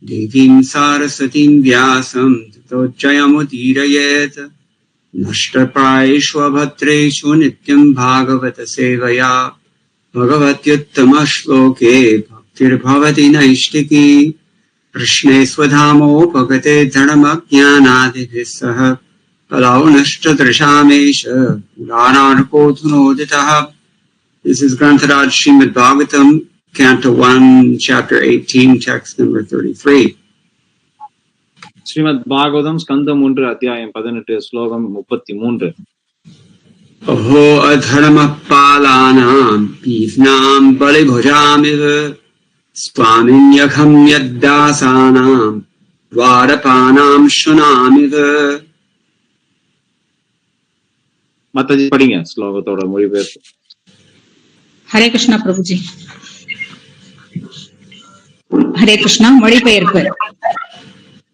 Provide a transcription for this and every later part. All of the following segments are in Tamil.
devim saraswatim vyasam tato jayamudirayet nashtaprayeshva bhatreshu nityam bhagavata sevaya bhagavatyuttama shloke bhaktir bhavati naishtiki krishne swadhamopagate dhanamajnanadibhis saha palau nashtatrashamesha puranarkothunoditah. This is Grantaraj Srimad Bhagavatam, Canto 1, Chapter 18, Text number 33. Srimad Bhagavatam, Skandam 1, Adhyayam 18, Slokam 33. Aho adharma palanam pivnam balibhujamiva swaminyakam yaddasanam dvarapanam shunamiva. Mataji padinga ஸ்லோகத்தோட மொழிபெயர்ப்பு. ஹரே கிருஷ்ணா பிரபுஜி. ஹரே கிருஷ்ணா. மொழிபெயர்ப்பு.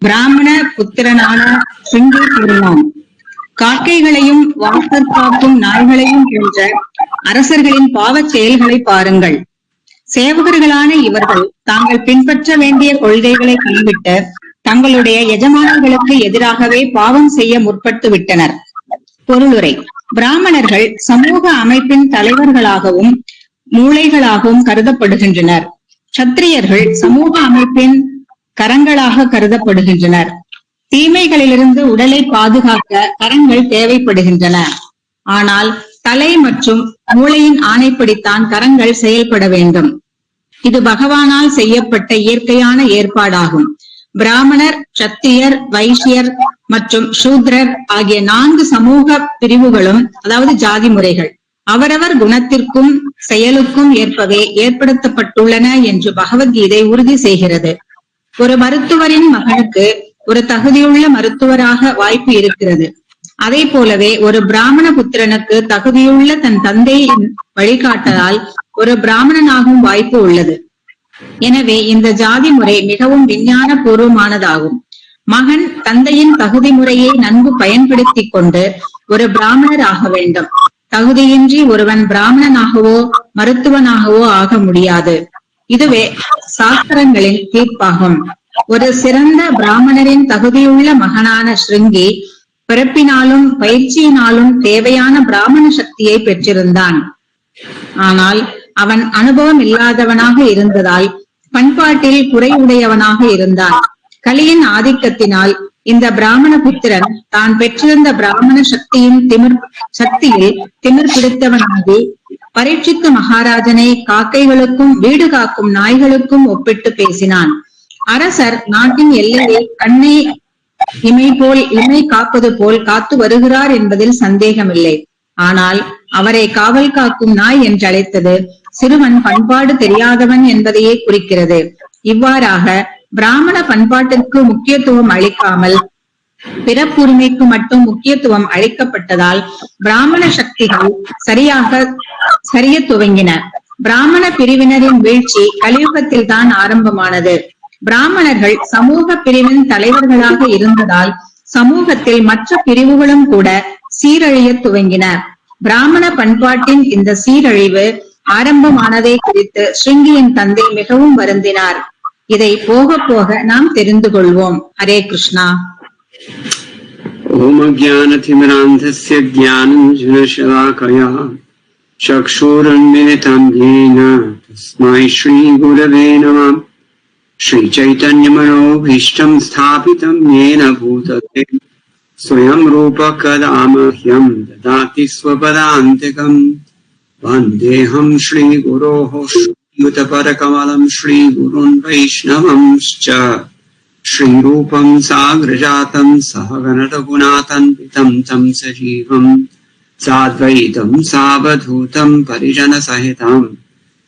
பிராமண புத்திரனான சிங்கி கூறினான், காக்கைகளையும் வாசற் காக்கும் நாய்களையும் போன்ற அரசர்களின் பாவச் செயல்களை பாருங்கள். சேவகர்களான இவர்கள் தாங்கள் பின்பற்ற வேண்டிய கொள்கைகளை கைவிட்டு தங்களுடைய எஜமானர்களுக்கு எதிராகவே பாவம் செய்ய முற்பட்டு விட்டனர். பொருளுரை. பிராமணர்கள் சமூக அமைப்பின் தலைவர்களாகவும் மூளைகளாகவும் கருதப்படுகின்றனர். சத்திரியர்கள் சமூக அமைப்பின் கரங்களாக கருதப்படுகின்றனர். தீமைகளிலிருந்து உடலை பாதுகாக்க கரங்கள் தேவைப்படுகின்றன. ஆனால் தலை மற்றும் மூளையின் ஆணைப்படித்தான் கரங்கள் செயல்பட வேண்டும். இது பகவானால் செய்யப்பட்ட இயற்கையான ஏற்பாடாகும். பிராமணர், சத்திரியர், வைசியர் மற்றும் சூத்ரர் ஆகிய 4 சமூக பிரிவுகளும், அதாவது ஜாதி முறைகள், அவரவர் குணத்திற்கும் செயலுக்கும் ஏற்பவே ஏற்படுத்தப்பட்டுள்ளன என்று பகவத்கீதை உறுதி செய்கிறது. ஒரு மருத்துவரின் மகனுக்கு ஒரு தகுதியுள்ள மருத்துவராக வாய்ப்பு இருக்கிறது. அதே போலவே ஒரு பிராமண புத்திரனுக்கு தகுதியுள்ள தன் தந்தையின் வழிகாட்டலால் ஒரு பிராமணனாகும் வாய்ப்பு உள்ளது. எனவே இந்த ஜாதி முறை மிகவும் விஞ்ஞான பூர்வமானதாகும். மகன் தந்தையின் தகுதி முறையை நன்கு பயன்படுத்திக் கொண்டு ஒரு பிராமணர் ஆக வேண்டும். தகுதியின்றி ஒருவன் பிராமணனாகவோ மருத்துவனாகவோ ஆக முடியாது. இதுவே சாஸ்திரங்களின் தீர்ப்பாகும். ஒரு சிறந்த பிராமணரின் தகுதியுள்ள மகனான ஸ்ருங்கி பிறப்பினாலும் பயிற்சியினாலும் தேவையான பிராமண சக்தியை பெற்றிருந்தான். ஆனால் அவன் அனுபவம் இல்லாதவனாக இருந்ததால் பண்பாட்டில் குறைவுடையவனாக இருந்தான். கலியின் ஆதிக்கத்தினால் இந்த பிராமண புத்திரன் தான் பெற்றிருந்த பிராமண சக்தியில் திமிர் பிடித்தவனாகி பரீட்சித்து மகாராஜனை காக்கைகளுக்கும் வீடு காக்கும் நாய்களுக்கும் ஒப்பிட்டு பேசினான். அரசர் நாட்டின் எல்லையை கண்ணை இமை காப்பது போல் காத்து வருகிறார் என்பதில் சந்தேகமில்லை. ஆனால் அவரை காவல் காக்கும் நாய் என்று அழைத்தது சிறுவன் பண்பாடு தெரியாதவன் என்பதையே குறிக்கிறது. இவ்வாறாக பிராமண பண்பாட்டிற்கு முக்கியத்துவம் அளிக்காமல் பிறப்புரிமைக்கு மட்டும் முக்கியத்துவம் அளிக்கப்பட்டதால் பிராமண சக்திகள் சரிய துவங்கின. பிராமண பிரிவினரின் வீழ்ச்சி கலியுகத்தில் தான் ஆரம்பமானது. பிராமணர்கள் சமூக பிரிவின் தலைவர்களாக இருந்ததால் சமூகத்தில் மற்ற பிரிவுகளும் கூட சீரழிய துவங்கின. பிராமண பண்பாட்டின் இந்த சீரழிவு ஆரம்பமானதை குறித்து ஸ்ருங்கியின் தந்தை மிகவும் வருந்தினார். இதை போக போக நாம் தெரிந்து கொள்வோம். ஹரே கிருஷ்ணா. ஓம் அஜ்ஞானதிமிராந்தஸ்ய ஞானஞ்சனசலாகயா சக்ஷுருன்மிலிதம் யேன தஸ்மை ஸ்ரீ குரவே நமः. ஸ்ரீ சைதன்யமனோபீஷ்டம் ஸ்தாபிதம் யேன பூதலே ஸ்வயம் ரூப கதா மஹ்யம் ததாதி ஸ்வபதாந்திகம். வந்தேஹம் ஸ்ரீ குரோः யுதபரகமலம் ஸ்ரீ குருன் வைஷ்ணவம்ஸ்ச. श्रीरूपं साग्रजातं सहगणरघुनाथन्वितं तं सजीवं साद्वैतं सावधूतं परिजनसहितं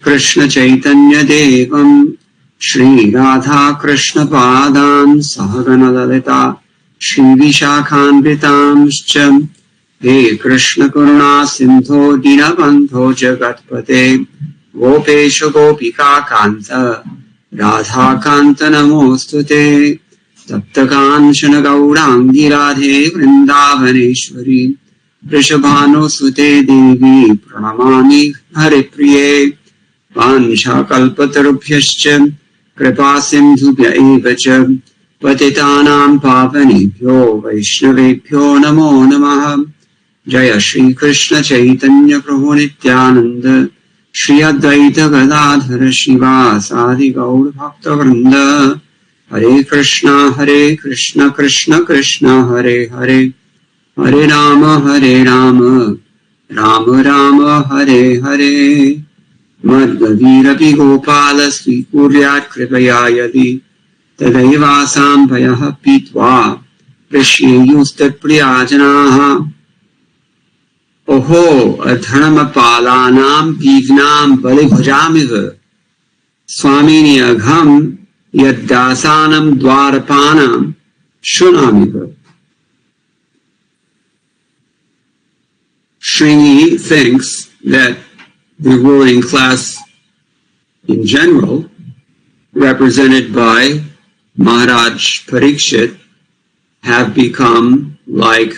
कृष्णचैतन्यदेवं श्रीराधाकृष्णपादान् सहगणललिता श्रीविशाखान्वितांश्च. हे कृष्णकरुणा सिन्धो दीनबन्धो जगत्पते गोपेश गोपिकान्त राधाकान्त नमोस्तुते. तप्तकाञ्चन गौराङ्गी राधे वृन्दावनेश्वरी वृषभानुसुते देवी प्रणमामि हरिप्रिये. वाञ्छाकल्पतरुभ्यश्च कृपासिन्धुभ्य एव च पतितानां पावनेभ्यो वैष्णवेभ्यो नमो नमः। जय श्री कृष्ण चैतन्य प्रभु नित्यानंद श्री अद्वैत गदाधर श्रीवासादि गौर भक्तवृंद। हरे कृष्ण कृष्ण कृष्ण हरे हरे, हरे राम राम राम हरे हरे। मद्गवीरपि गोपाल स्वीकुर्यात् कृपया यदि तदैवासां भयः पीत्वा पृश्येयुस्तत्प्रियाजनाः। ओहो अधर्मपालानां पीवनां बलिभुजामिव स्वामिनि अघं यद्दासानं द्वारपानां शृणामिव। Shringi thinks that the ruling class in general, represented by Maharaj Parikshit, have become like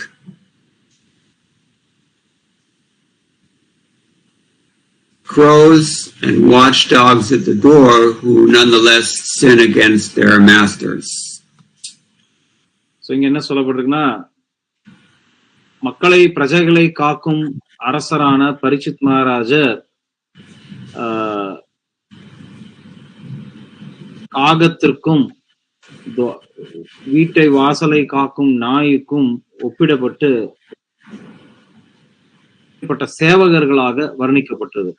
crows and watchdogs at the door who nonetheless sin against their masters. So இங்க என்ன சொல்லப்பட்டிருக்குன்னா, மக்களை பிரஜைகளை காக்கும் அரசரான பரீட்சித் மகாராஜர் காகத்திற்கும் வீட்டை வாசலை காக்கும் நாய்க்கும் ஒப்பிடப்பட்டு சேவகர்களாக வர்ணிக்கப்பட்டது.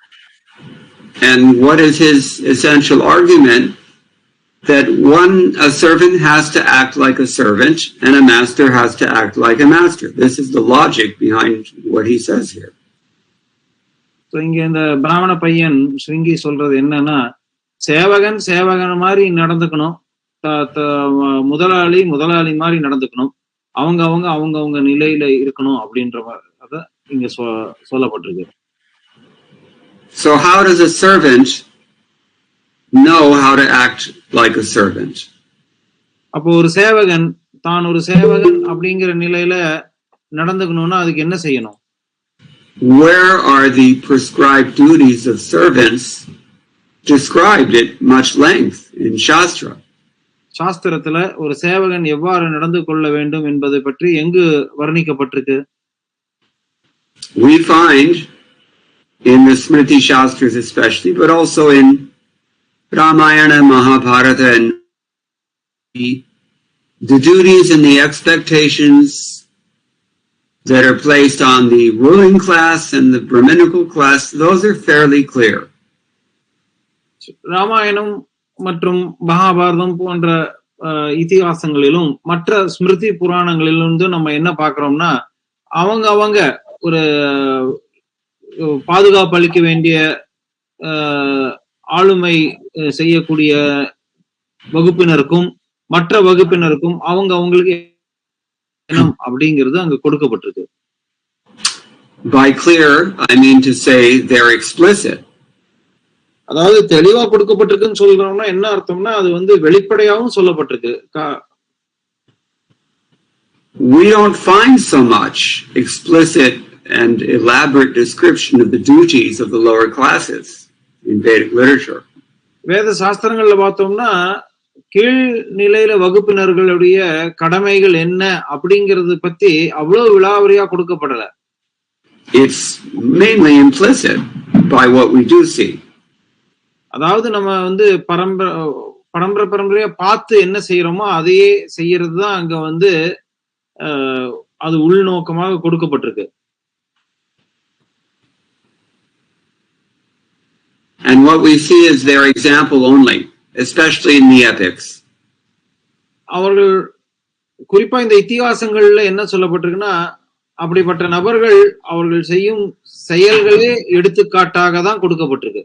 And what is his essential argument? That a servant has to act like a servant and a master has to act like a master. This is the logic behind what he says here. So இங்க இந்த பிராமண பையன் ஸ்ருங்கி சொல்றது என்னன்னா, சேவகன் மாதிரி நடந்துக்கணும், முதலாளி மாதிரி நடந்துக்கணும், அவங்க நிலையில இருக்கணும் அப்படின்ற அத இங்க சொல்லப்பட்டிருக்கு. So how does a servant know how to act like a servant? அப்போ ஒரு சேவகன் தான் ஒரு சேவகன் அப்படிங்கிற நிலையில நடந்துக்கணும்னா அதுக்கு என்ன செய்யணும்? Where are the prescribed duties of servants described at much length in Shastra? சாஸ்திரத்துல ஒரு சேவகன் எவ்வாறு நடந்து கொள்ள வேண்டும் என்பதை பற்றி எங்கு வர்ணிக்கப்பட்டிருக்கு? We find in the Smriti Shastras especially, but also in Ramayana, Mahabharata, and the duties and the expectations that are placed on the ruling class and the Brahminical class, those are fairly clear. Ramayanam மற்றும் மகாபாரதம் போன்ற இதிகாசங்களிலும் மற்ற ஸ்மிருதி புராணங்களிலும் நம்ம என்ன பார்க்கிறோம்னா, அவங்க ஒரு பாதுகாப்பு அளிக்க வேண்டிய ஆளுமை செய்யக்கூடிய வகுப்பினருக்கும் மற்ற வகுப்பினருக்கும் அவங்களுக்கு அப்படிங்கிறது அங்க கொடுக்கப்பட்டிருக்கு. By clear, I mean to say they're explicit. அதாவது தெளிவா கொடுக்கப்பட்டிருக்குன்னு சொல்றோம்னா என்ன அர்த்தம்னா, அது வெளிப்படையாகவும் சொல்லப்பட்டிருக்கு. We don't find so much explicit and elaborate description of the duties of the lower classes in Vedic literature. வேத சாஸ்திரங்கள்ல பார்த்தோம்னா கீழ் நிலையில வகுப்பினர்களுடைய கடமைகள் என்ன அப்படிங்கறது பத்தி அவ்வளவு விலாவரியா கொடுக்கப்படல. It's mainly implicit by what we do see. அதாவது நம்ம பரம்பரையா பார்த்து என்ன செய்யறோமோ அதையே செய்யறது தான் அங்க அது உள்நோக்கமாக கொடுக்கப்பட்டிருக்கு. And what we see is their example only, especially in the epics. அவர்கள் குறிப்பா இந்த இதிகாசங்கள்ல என்ன சொல்லப்பட்டிருக்குன்னா, அப்படிப்பட்ட நபர்கள் அவர்கள் செய்யும் செயல்களே எடுத்துக்காட்டாக தான் கொடுக்கப்பட்டிருக்கு.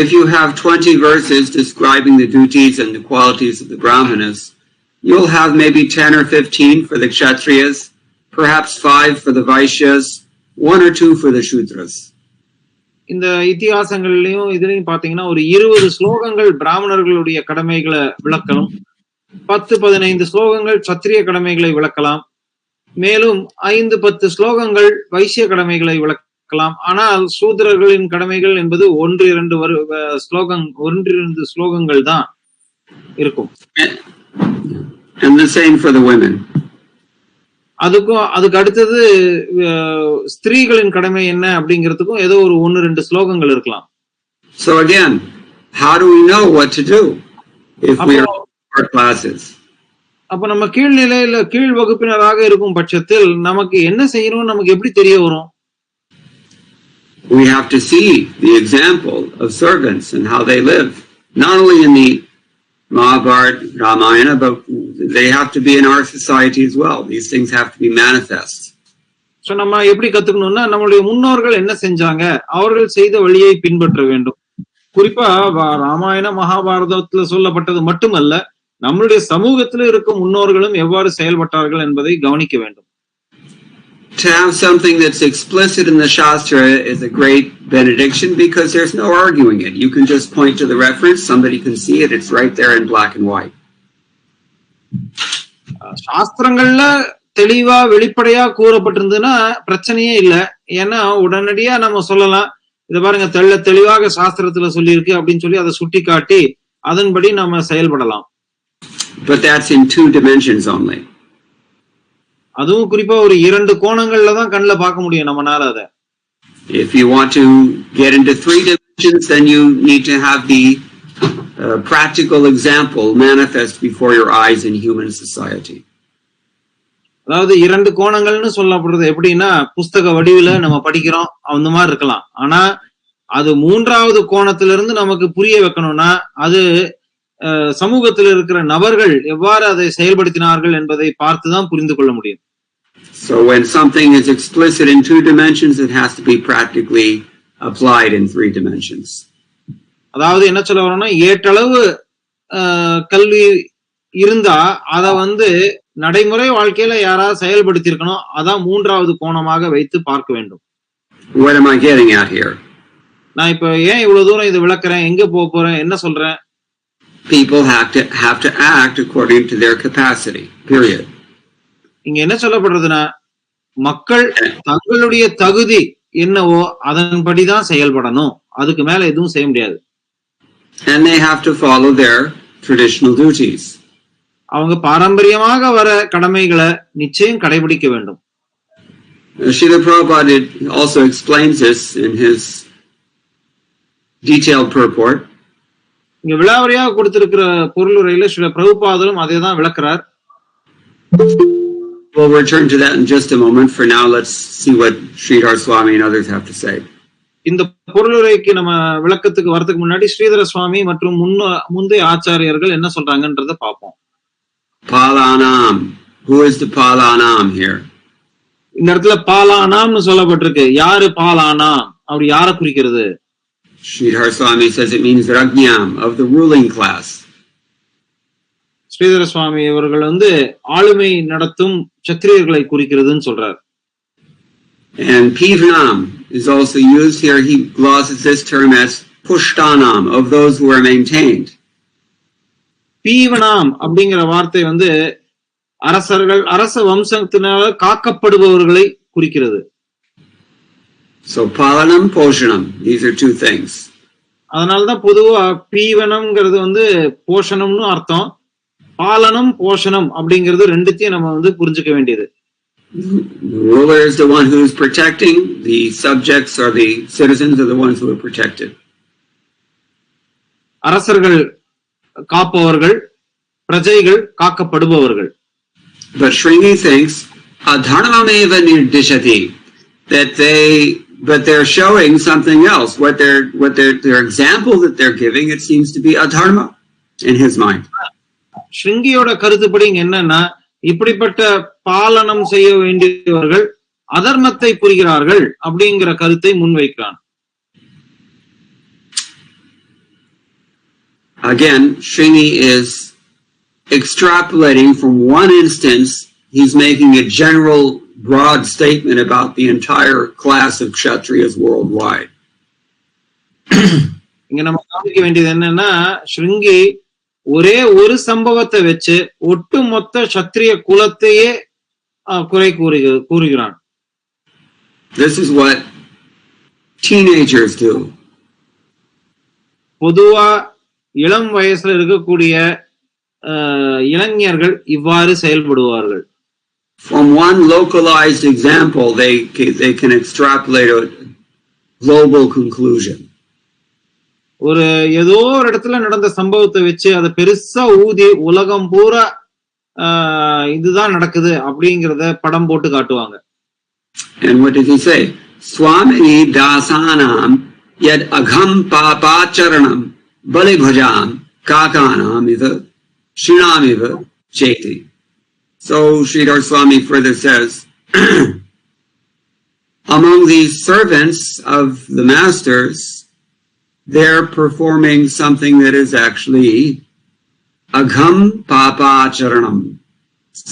If you have 20 verses describing the duties and the qualities of the Brahmanas, you'll have maybe 10 or 15 for the Kshatriyas, perhaps 5 for the Vaishyas, 1 or 2 for the Shudras. இந்த இதிகாசங்கள்லயும் இதுலயும் பாத்தீங்கன்னா ஒரு 20 ஸ்லோகங்கள் பிராமணர்களுடைய கடமைகளை விளக்கலாம், 10-15 ஸ்லோகங்கள் சத்திரிய கடமைகளை விளக்கலாம், மேலும் 5-10 ஸ்லோகங்கள் வைசிய கடமைகளை விளக்கலாம். ஆனால் சூத்திரர்களின் கடமைகள் என்பது 1-2 ஸ்லோகங்கள் தான். இருக்கும். And the same for the women. அதுக்கு அடுத்தது ஸ்திரீகளின் கடமை என்ன அப்படிங்கிறதுக்கும் ஏதோ ஒரு 1-2 ஸ்லோகங்கள் இருக்கலாம். So again, how do we know what to do if we are in classes? அப்ப நம்ம கீழ்நிலையில கீழ் வகுப்பினராக இருக்கும் பட்சத்தில் நமக்கு என்ன செய்யணும், நமக்கு எப்படி தெரிய வரும்? We have to see the example of servants and how they live, not only in the Mahabharata, Ramayana, but they have to be in our society as well. These things have to be manifest. So நம்ம எப்படி கத்துக்கணும்னா, நம்மளுடைய முன்னோர்கள் என்ன செஞ்சாங்க, அவர்கள் செய்த வழியை பின்பற்ற வேண்டும். குறிப்பா ராமாயண மகாபாரதத்துல சொல்லப்பட்டது மட்டுமல்ல, நம்மளுடைய சமூகத்தில் இருக்கும் முன்னோர்களும் எவ்வாறு செயல்பட்டார்கள் என்பதை கவனிக்க வேண்டும். To have something that's explicit in the Shastra is a great benediction because there's no arguing it. You can just point to the reference, somebody can see it, it's right there in black and white. சாஸ்திரங்கள்ல தெளிவா வெளிப்படையா கூறப்பட்டிருந்ததுன்னா பிரச்சனையே இல்ல. ஏன்னா உடனடியா நம்ம சொல்லலாம், இத பாருங்க தெளிவாக சாஸ்திரத்துல சொல்லி இருக்கு அப்படின்னு சொல்லி அதை சுட்டி காட்டி அதன்படி நம்ம செயல்படலாம். But that's in 2 dimensions only. அதுவும் குறிப்பா ஒரு 2 கோணங்கள்ல தான் கண்ணுல பார்க்க முடியும் நம்மனால அத. If you want to get into 3 dimensions, then you need to have the practical example manifest before your eyes in human society. அதாவது 2 கோணங்கள்னு சொல்லப்படுறது எப்படின்னா, புஸ்தக வடிவில நம்ம படிக்கிறோம் அந்த மாதிரி இருக்கலாம். ஆனா அது 3வது கோணத்திலிருந்து நமக்கு புரிய வைக்கணும்னா அது சமூகத்தில் இருக்கிற நபர்கள் எவ்வாறு அதை செயல்படுத்தினார்கள் என்பதை பார்த்துதான் புரிந்து கொள்ள முடியும். So when something is explicit in 2 dimensions, it has to be practically applied in 3 dimensions. அதாவது என்ன சொல்ல வரோம்னா, ஏற்றளவு கல்வி இருந்தா அத நடைமுறை வாழ்க்கையில யாராவது செயல்படுத்தி இருக்கணும், அதான் 3வது கோணமாக வைத்து பார்க்க வேண்டும். What am I getting at here? நான் இப்ப ஏன் இவ்வளவு தூரம் இது விளக்குறேன், எங்க போறேன், என்ன சொல்றேன்? People have to act according to their capacity, period. இங்க என்ன சொல்லப்படுறதுன்னா, மக்கள் தங்களுடைய தகுதி என்னவோ அதன்படிதான் செயல்படணும், அதுக்கு மேல எதுவும் செய்ய முடியாது. And they have to follow their traditional duties. அவங்க பாரம்பரியமாக வர கடமைகளை நிச்சயம் கடைபிடிக்க வேண்டும். Srila Prabhupada also explains this in his detailed purport. இங்க விளாவரியாக கொடுத்திருக்கிற பொருளுரையில ஸ்ரீல பிரபுபாதரும் அதே தான் விளக்குறார். We'll return to that in just a moment. For now, let's see what Sridhar Swami and others have to say. இந்த பொருளுரைக்கு நம்ம விளக்கத்துக்கு வரதுக்கு முன்னாடி ஸ்ரீதர சுவாமி மற்றும் முந்தைய ஆச்சாரியர்கள் என்ன சொல்றாங்கன்றத பார்ப்போம். Palanam. Who is the Palanam here? இந்த இடத்துல பாலானாம்னு சொல்லப்பட்டிருக்கு. யாரு பாலானாம், அப்படி யாரை குறிக்கிறது? Sridhar Swami says it means Rajñam, of the ruling class. Sridhara சுவாமி அவர்கள் ஆளுமை நடத்தும் சத்திரியர்களை குறிக்கிறதுன்னு சொல்றார். And Pivnam is also used here. He glosses this term as Pushtanam, of those who are maintained. பீவனாம் அப்படிங்கிற வார்த்தை அரசர்கள், அரச வம்சத்தினால காக்கப்படுபவர்களை குறிக்கிறது. So Palanam, Poshanam, these are 2 things. அதனாலதான் பொதுவா பீவனம்ங்கிறது போஷணம்னு அர்த்தம், பாலனம் போஷணம் அப்படிங்கிறது ரெண்டுத்தையும் நம்ம புரிஞ்சுக்க வேண்டியது. The ruler is the one who is protecting, the subjects or the citizens are the ones who are protected. அரசர்கள் காப்பவர்கள், பிரஜைகள் காக்கப்படுபவர்கள். But Shringi thinks adharmameva nirdishati, that they're showing something else. What their example that they're giving, it seems to be adharma in his mind. ஸ்ருங்கியோட கருத்துப்படி என்னன்னா, இப்படிப்பட்ட பாலனம் செய்ய வேண்டியவர்கள் அதர்மத்தை புரிகிறார்கள் அப்படிங்கிற கருத்தை முன்வைக்கிறான். Again, Shringi is extrapolating from one instance. He's making a general broad statement about the entire class of Kshatriyas worldwide. இங்க நம்ம கவனிக்க வேண்டியது என்னன்னா, ஸ்ருங்கி ஒரே ஒரு சம்பவத்தை வச்சு ஒட்டுமொத்த சத்திரிய குலத்தையே குறை கூறுகிறான். This is what teenagers do. பொதுவா இளம் வயசுல இருக்கக்கூடிய இளைஞர்கள் இவ்வாறு செயல்படுவார்கள். From one localized example, they can extrapolate a global conclusion. ஒரு ஏதோ ஒரு இடத்துல நடந்த சம்பவத்தை வச்சு அதை பெருசா ஊதி உலகம் பூரா இதுதான் நடக்குது அப்படிங்கறத படம் போட்டு காட்டுவாங்க. And what did he say? Swamini dasanam yad agham papacharanam balibhajam kakanam iva shinamiva cheti. So Sridhar Swami further says, among these servants of the masters, they're performing something that is actually agham papacharanam,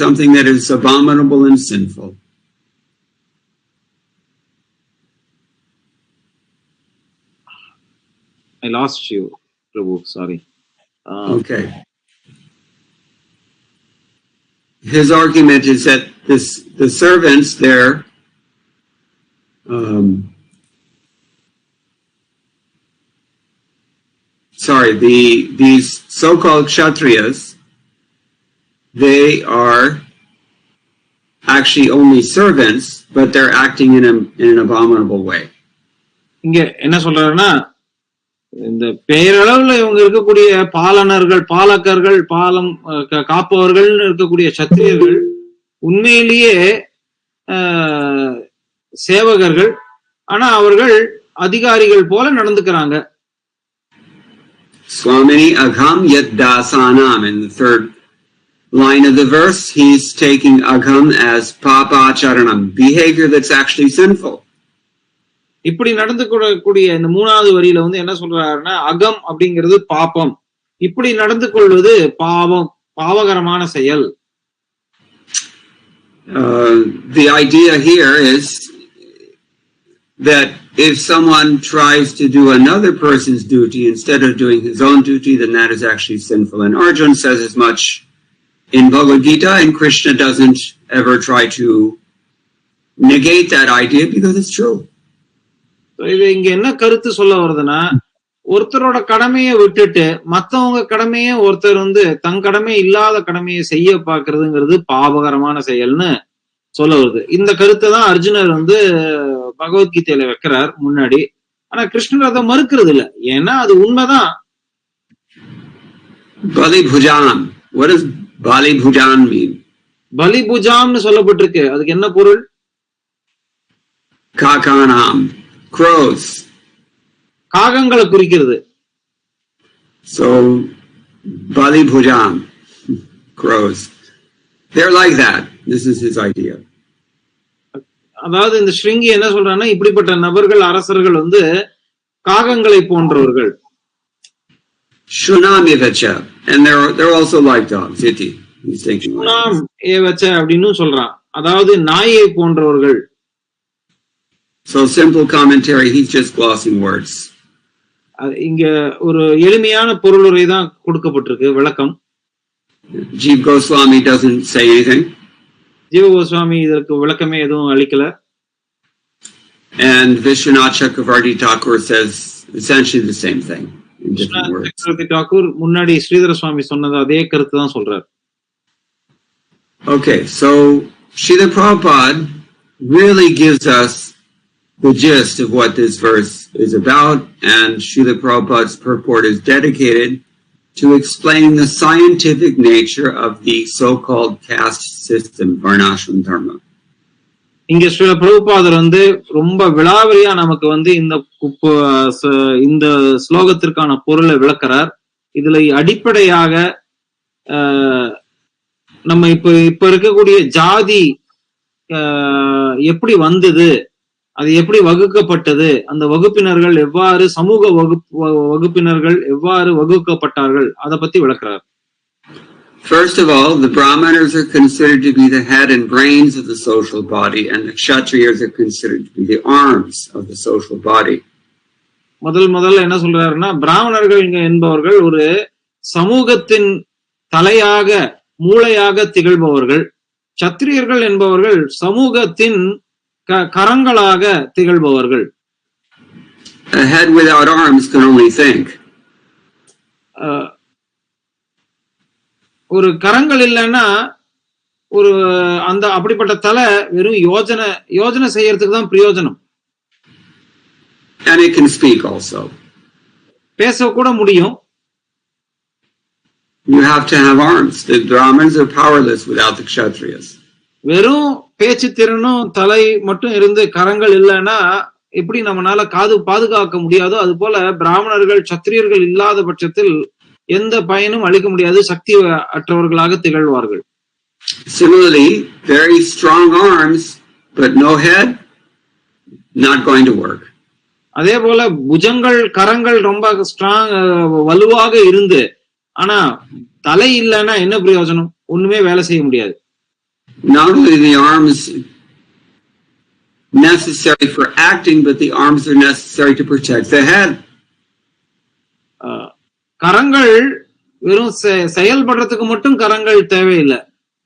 something that is abominable and sinful. I lost you, Prabhu. Sorry. Okay. His argument is that the servants there these so-called kshatriyas, they are actually only servants, but they're acting in an abominable way. இங்க என்ன சொல்றாருன்னா, இந்த பெயரளவுல இவங்க இருக்கக்கூடிய பாலனர்கள், பாலகர்கள், பாலம் காப்பவர்கள் இருக்கக்கூடிய சத்திரியர்கள் உண்மையிலேயே சேவகர்கள், ஆனா அவர்கள் அதிகாரிகள் போல நடந்துக்கிறாங்க. Swamini agham yat dasanam. In the third line of the verse, he's taking agham as papacharanam, behavior that's actually sinful. இப்படி நடந்து கொள்ளக்கூடிய இந்த மூணாவது வரியில வந்து என்ன சொல்றாருன்னா, அகம் அப்படிங்கிறது பாபம், இப்படி நடந்து கொள்வது பாவம், பாவகரமான செயல். The idea here is that if someone tries to do another person's duty instead of doing his own duty, then that is actually sinful. And Arjuna says as much in Bhagavad Gita, and Krishna doesn't ever try to negate that idea because it's true. இது இங்க என்ன கருத்து சொல்ல வருதுன்னா, ஒருத்தரோட கடமையை விட்டுட்டு மத்தவங்க கடமையை ஒருத்தர் வந்து தன் கடமை இல்லாத கடமையை செய்ய பாக்குறதுங்கிறது பாவகரமான செயல்னு சொல்ல வருது. இந்த கருத்தை தான் அர்ஜுனர் வந்து பகவத்கீதையில வைக்கிறார் முன்னாடி. ஆனா கிருஷ்ணர் அதை மறுக்கிறது இல்ல, ஏன்னா அது உண்மைதான். பலிபுஜாம். What does பலிபுஜாம் mean? பலிபுஜாம்னு சொல்லப்பட்டிருக்கு. அதுக்கு என்ன பொருள்? காகானாம், crows. காகங்களை குறிக்கிறது. So balibhujam, crows. They're like that. This is his idea. அதாவது இந்த ஸ்ருங்கி என்ன சொல்றான்னா, இப்படிப்பட்ட நபர்கள், அரசர்கள் வந்து காகங்களை போன்றவர்கள். Shunam evacha, and they're also like dogs. Iti. He's thinking. Shunam evacha அப்படினு சொல்றான். அதாவது நாயை போன்றவர்கள். So simple commentary, he's just glossing words. இங்க ஒரு எளிமையான பொருளுரை தான் கொடுக்கப்பட்டிருக்கு, விளக்கம். Jiva Goswami doesn't say anything. ஜீவ கோஸ்வாமி இதற்கு விளக்கமே எதுவும் அளிக்கல. And Vishwanath Chakravarti Thakur says essentially the same thing in different words. Chakravarti Thakur முன்னாடி ஸ்ரீதர சுவாமி சொன்னது அதே கருத்து தான் சொல்றார். Okay, so Srila Prabhupada really gives us the gist of what this verse is about, and Srila Prabhupada's purport is dedicated to explain the scientific nature of the so-called caste system, varnashram dharma. இங்க ஸ்ரீல பிரபுபாதர் வந்து ரொம்ப விளாவரியா நமக்கு வந்து இந்த ஸ்லோகத்திற்கான பொருளை விளக்கிறார். இதுல அடிப்படையாக நம்ம இப்ப இருக்கக்கூடிய ஜாதி எப்படி வந்தது, அது எப்படி வகுக்கப்பட்டது, அந்த வகுப்பினர்கள் எவ்வாறு, சமூக வகுப்பினர்கள் எவ்வாறு வகுக்கப்பட்டார்கள், அதை பத்தி விளக்குறார். First of all, the Brahmanas are considered to be the head and brains of the social body, and the Kshatriyas are considered to be the arms of the social body. முதல்ல என்ன சொல்றாருன்னா, பிராமணர்கள் என்பவர்கள் ஒரு சமூகத்தின் தலையாக, மூளையாக திகழ்பவர்கள். சத்திரியர்கள் என்பவர்கள் சமூகத்தின் கரங்களாக திகழ்பவர்கள். A head without arms can only think. ஒரு கரங்கள் இல்லைன்னா ஒரு அந்த அப்படிப்பட்ட தலை வெறும் யோஜனை செய்யறதுக்கு தான் பிரயோஜனம். And it can speak also. பேச கூட முடியும். You have to have arms. The Brahmins are powerless without the Kshatriyas. வெறும் பேச்சு திறனும் தலை மட்டும் இருந்து கரங்கள் இல்லைன்னா எப்படி நம்மளால பாதுகாக்க முடியாதோ அது போல பிராமணர்கள் சத்திரியர்கள் இல்லாத பட்சத்தில் எந்த பயனும் அளிக்க முடியாது, சக்தி அற்றவர்களாக திகழ்வார்கள். Similarly, very strong arms but no head, not going to work. அதே போல புஜங்கள் கரங்கள் ரொம்ப ஸ்ட்ராங் வலுவாக இருந்து ஆனா தலை இல்லைன்னா என்ன பிரயோஜனம்? ஒண்ணுமே வேலை செய்ய முடியாது. Not only the arms necessary for acting, but the arms are necessary to protect the head. கரங்கள் வெறும் செயல்படுறதுக்கு மட்டும் கரங்கள் தேவையில்லை,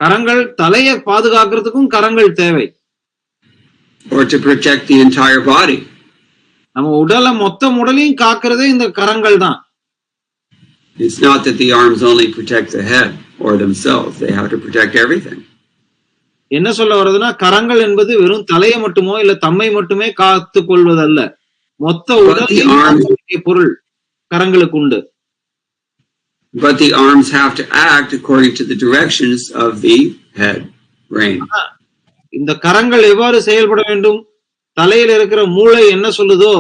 கரங்கள் தலையை பாதுகாக்கிறதுக்கும் கரங்கள் தேவை. Or to protect the entire body. நம்ம மொத்த உடலையும் காக்கிறதே இந்த கரங்கள் தான். It's not that the arms only protect the head or themselves, they have to protect everything. என்ன சொல்ல வருதுன்னா கரங்கள் என்பது வெறும் தலையை மட்டுமோ இல்ல தம்மை மட்டுமே காத்து கொள்வதல்ல, மொத்த உடல் பொருள் கரங்களுக்கு உண்டு. But the arms have to act according to the directions of the head, brain. இந்த கரங்கள் எவ்வாறு செயல்பட வேண்டும், தலையில் இருக்கிற மூளை என்ன சொல்லுதோ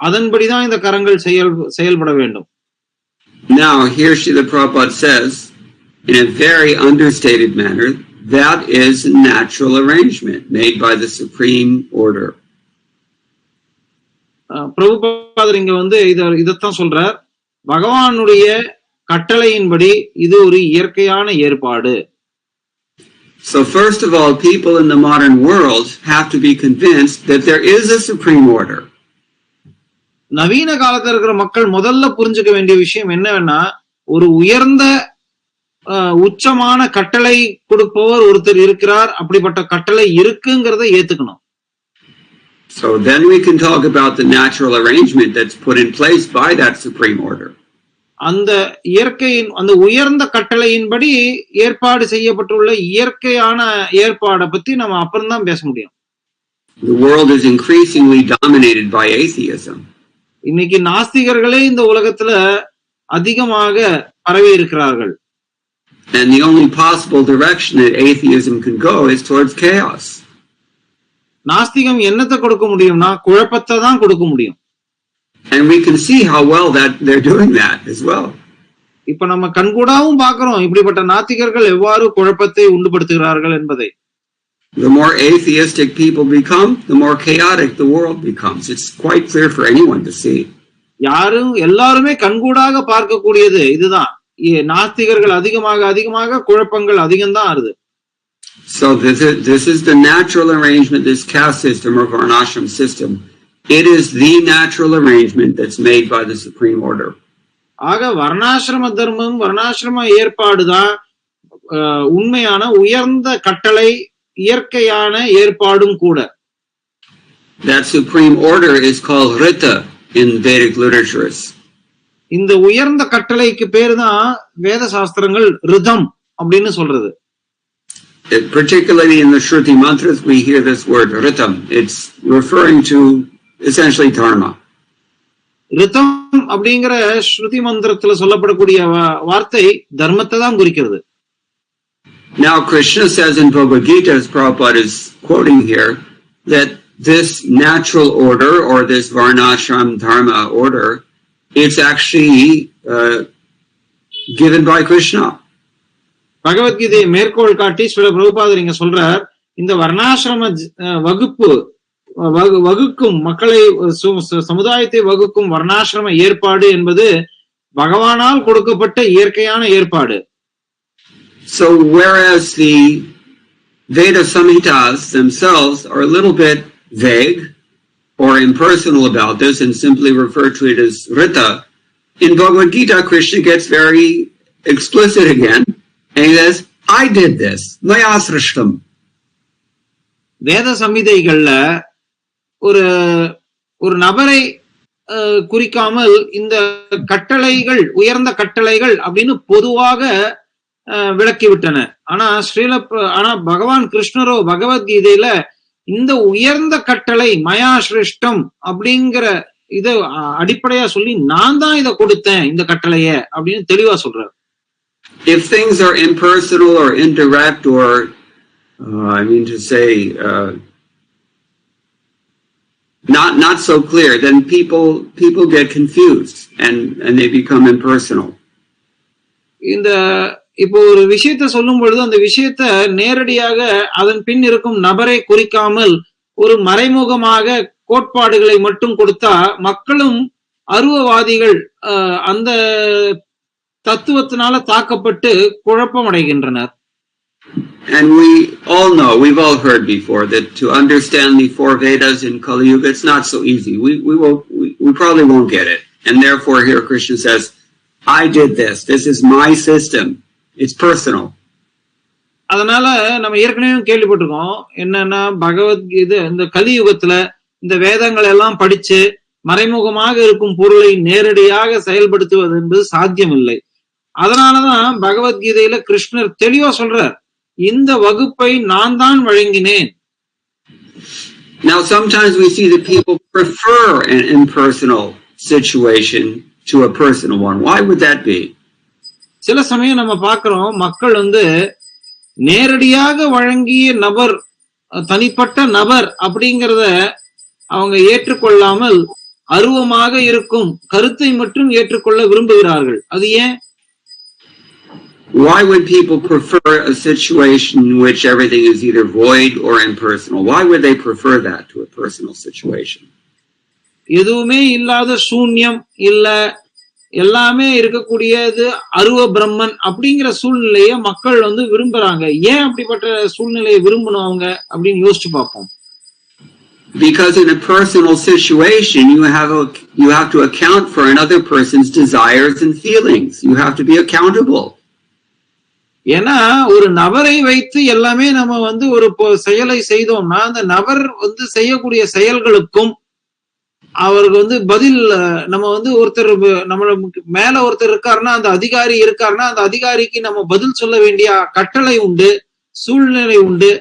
அதன்படிதான் இந்த கரங்கள் செயல்பட வேண்டும். Now here Srila Prabhupada says in a very understated manner that is a natural arrangement made by the supreme order. பிரபுபாதர் இங்க இதத்தான் சொல்றார், பகவானுடைய கட்டளையின்படி இது ஒரு இயற்கையான ஏற்பாடு. So first of all, people in the modern world have to be convinced that there is a supreme order. நவீன காலத்துல இருக்கிற மக்கள் முதல்ல புரிஞ்சுக்க வேண்டிய விஷயம் என்னன்னா, ஒரு உயர்ந்த உச்சமான கட்டளை கொடுப்பவர் ஒருத்தர் இருக்கிறார், அப்படிப்பட்ட கட்டளை இருக்குங்கிறத ஏத்துக்கணும். So then we can talk about the natural arrangement that's put in place by that supreme order. அந்த இயற்கையின் அந்த உயர்ந்த கட்டளையின்படி ஏற்பாடு செய்யப்பட்டுள்ள இயற்கையான ஏற்பாடை பத்தி நம்ம அப்புறம் தான் பேச முடியும். The world is increasingly dominated by atheism. இன்னைக்கு நாஸ்திகர்களே இந்த உலகத்துல அதிகமாக பரவி இருக்கிறார்கள். And the only possible direction that atheism can go is towards chaos. நாஸ்திகம் என்னத்தை கொடுக்க முடியும்னா குழப்பத்தை தான் கொடுக்க முடியும். And we can see how well that they're doing that as well. இப்ப நம்ம கண்கூடாவும் பார்க்கிறோம் இப்படிப்பட்ட நாத்திகர்கள் எவ்வாறு குழப்பத்தை உண்டுபடுத்துகிறார்கள் என்பதை. The more atheistic people become, the more chaotic the world becomes. It's quite clear for anyone to see. எல்லாருமே கண்கூடாக பார்க்கக்கூடியது இதுதான். நாஸ்திகர்கள் அதிகமாக குழப்பங்கள் அதிகம்தான் ஆறுது. So this is the natural arrangement, this caste system or varnashram system. It is the natural arrangement that's made by the supreme order. ஆக வர்ணாசிரம தர்மம் வர்ணாசிரம ஏற்பாடுதான் உண்மையான உயர்ந்த கட்டளை, இயற்கையான ஏற்பாடும் கூட. That supreme order is called Rita in Vedic literatures. இந்த உயர்ந்த கட்டளைக்கு பேரு தான் வேத சாஸ்திரங்கள் ரிதம் அப்படின்னு சொல்றது. Particularly in the Shruti mantras we hear this word Ritam. It's referring to essentially dharma. Rhythm அப்படிங்கிற ஸ்ருதி மந்திரத்துல சொல்லப்படக்கூடிய வார்த்தை தர்மத்தை தான் குறிக்கிறது. Now Krishna says in Bhagavad Gita, as Prabhupada is quoting here, that this natural order or this varnashram dharma order, it's actually given by Krishna. பகவத் கீதையை மேற்கோள் காட்டி ஸ்ரீல பிரபுபாதர் இங்க சொல்றார், இந்த வர்ணாசிரம வகுக்கும் மக்களை சமுதாயத்தை வகுக்கும் வர்ணாசிரம ஏற்பாடு என்பது பகவானால் கொடுக்கப்பட்ட இயற்கையான ஏற்பாடு. So whereas the Veda Samhitas themselves are a little bit vague or impersonal about this and simply refer to it as Rita, in Bhagavad Gita Krishna gets very explicit again and he says, I did this, maya srishtam. வேத சம்ஹிதைகள்ல ஒரு நபரை குறிக்காமல் இந்த கட்டளைகள் உயர்ந்த கட்டளைகள் அப்படின்னு பொதுவாக விளக்கி விட்டன. ஆனா பகவான் கிருஷ்ணரோ பகவத்கீதையில இந்த உயர்ந்த கட்டளை மயா சிருஷ்டம் அப்படிங்கிற இத அடிப்படையா சொல்லி நான் தான் இதை கொடுத்தேன் இந்த கட்டளைய அப்படின்னு தெளிவா சொல்றாரு. If things are impersonal or indirect or I mean to say not so clear, then people get confused and they become impersonal. இந்த இப்போ ஒரு விஷயத்த சொல்லும் பொழுது அந்த விஷயத்த நேரடியாக அதன் பின் இருக்கும் நபரை குறிக்காமல் ஒரு மறைமுகமாக கோட்பாடுகளை மட்டும் கொடுத்தா மக்களும் அருவவாதிகள் அந்த தத்துவத்தினால தாக்கப்பட்டு குழப்பம் அடைகின்றனர். And we all know, we've all heard before that to understand the four Vedas in Kali Yuga, it's not so easy. We probably won't get it. And therefore here Krishna says, I did this. This is my system. It's personal. அதனால நம்ம ஏற்கனவே கேள்விப்பட்டிருக்கோம் என்னன்னா பகவத்கீதை இந்த கலியுகத்துல இந்த வேதங்கள் எல்லாம் படிச்சு மறைமுகமாக இருக்கும் பொருளை நேரடியாக செயல்படுத்துவது என்பது சாத்தியம் இல்லை. அதனாலதான் பகவத்கீதையில கிருஷ்ணர் தெளிவா சொல்றார், இந்த வகுப்பை நான் தான் வழங்கினேன். Now sometimes we see that people prefer an impersonal situation to a personal one. Why would that be? சில சமயம் நம்ம பார்க்கிறோம் மக்கள் நேரடியாக வழங்கிய நபர் தனிப்பட்ட நபர் அப்படிங்கிறத அவங்க ஏற்றுக்கொள்ளாமல் அருவமாக இருக்கும் கருத்தை மட்டும் ஏற்றுக்கொள்ள விரும்புகிறார்கள். அது ஏன்? Why would people prefer a situation in which everything is either void or impersonal? Why would they prefer that to a personal situation? எதுவுமே இல்லாத சூன்யம் இல்ல எல்லாமே இருக்கக்கூடியது அருவ பிரம்மன் அப்படிங்கிற சூழ்நிலைய மக்கள் விரும்புறாங்க. ஏன் அப்படிப்பட்ட சூழ்நிலையை விரும்பணும் அவங்க அப்படின்னு யோசிச்சு பார்ப்போம். Because in a personal situation you have to account for another person's desires and feelings. You have to be accountable. ஏன்னா ஒரு நபரை வைத்து எல்லாமே நம்ம ஒரு செயலை செய்தோம்னா அந்த நபர் செய்யக்கூடிய செயல்களுக்கும் அவருக்கு பதில் நம்ம ஒருத்தர் நம்மளுக்கு மேல ஒருத்தர் இருக்காருன்னா அந்த அதிகாரி இருக்காருன்னா அந்த அதிகாரிக்கு நம்ம பதில் சொல்ல வேண்டிய கட்டளை உண்டு, சூழ்நிலை உண்டு.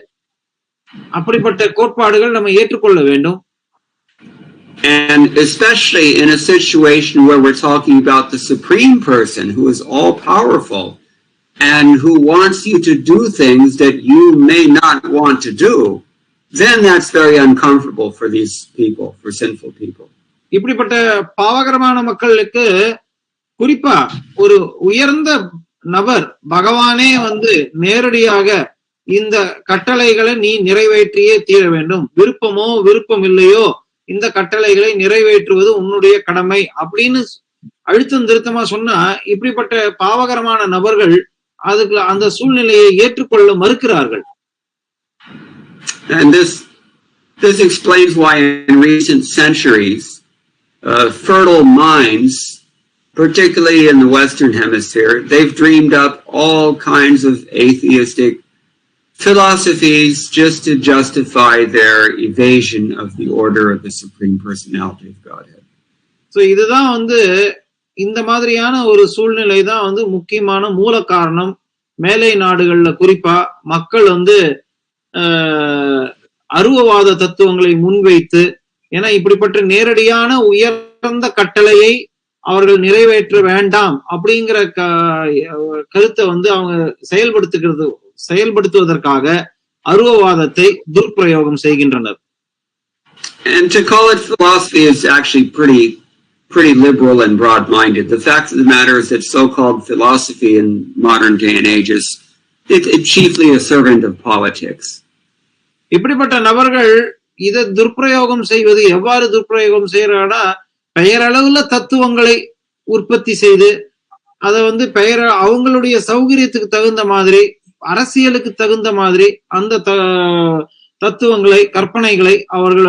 அப்படிப்பட்ட கோட்பாடுகள் நம்ம ஏற்றுக்கொள்ள வேண்டும். And especially in a situation where we're talking about the supreme person who is all powerful and who wants you to do things that you may not want to do, then that's very uncomfortable for these people, for sinful people. இப்படிப்பட்ட பாவகரமான மக்களுக்கு குறிப்பா ஒரு உயர்ந்த நபர் பகவானே நேரடியாக இந்த கட்டளைகளை நீ நிறைவேற்றியே தீர வேண்டும், விருப்பமோ விருப்பம் இல்லையோ இந்த கட்டளைகளை நிறைவேற்றுவது உன்னுடைய கடமை அப்படின்னு அழுத்தம் திருத்தமா சொன்னா இப்படிப்பட்ட பாவகரமான நபர்கள் அதுக்கு அந்த சூழ்நிலையை ஏற்றுக்கொள்ள மறுக்கிறார்கள். And this explains why in recent centuries fertile minds, particularly in the Western Hemisphere, they've dreamed up all kinds of atheistic philosophies just to justify their evasion of the order of the Supreme Personality of Godhead. So இதுதான் இந்த மாதிரியான ஒரு சூழ்நிலை தான் முக்கியமான மூல காரணம். மேலை நாடுகள்ல குறிப்பா மக்கள் அருவவாத தத்துவங்களை முன்வைத்து, ஏன்னா இப்படிப்பட்ட நேரடியான உயர்ந்த கட்டளையை அவர்கள் நிறைவேற்ற வேண்டாம் அப்படிங்கிற கருத்தை அவங்க செயல்படுத்துவதற்காக அருவவாதத்தை துர்பிரயோகம் செய்கின்றனர். And to call it philosophy is actually pretty liberal and broad-minded. The fact of the matter is that so-called philosophy in modern day and age is it's chiefly a servant of politics. இப்படிப்பட்ட நபர்கள் இதை துர்பிரயோகம் செய்வது எவ்வாறு துர்பிரயோகம் செய்யறாங்கன்னா பெயரளவுல தத்துவங்களை உற்பத்தி செய்து அதை அவங்களுடைய சௌகரியத்துக்கு தகுந்த மாதிரி அரசியலுக்கு தகுந்த மாதிரி அந்த தத்துவங்களை கற்பனைகளை அவர்கள்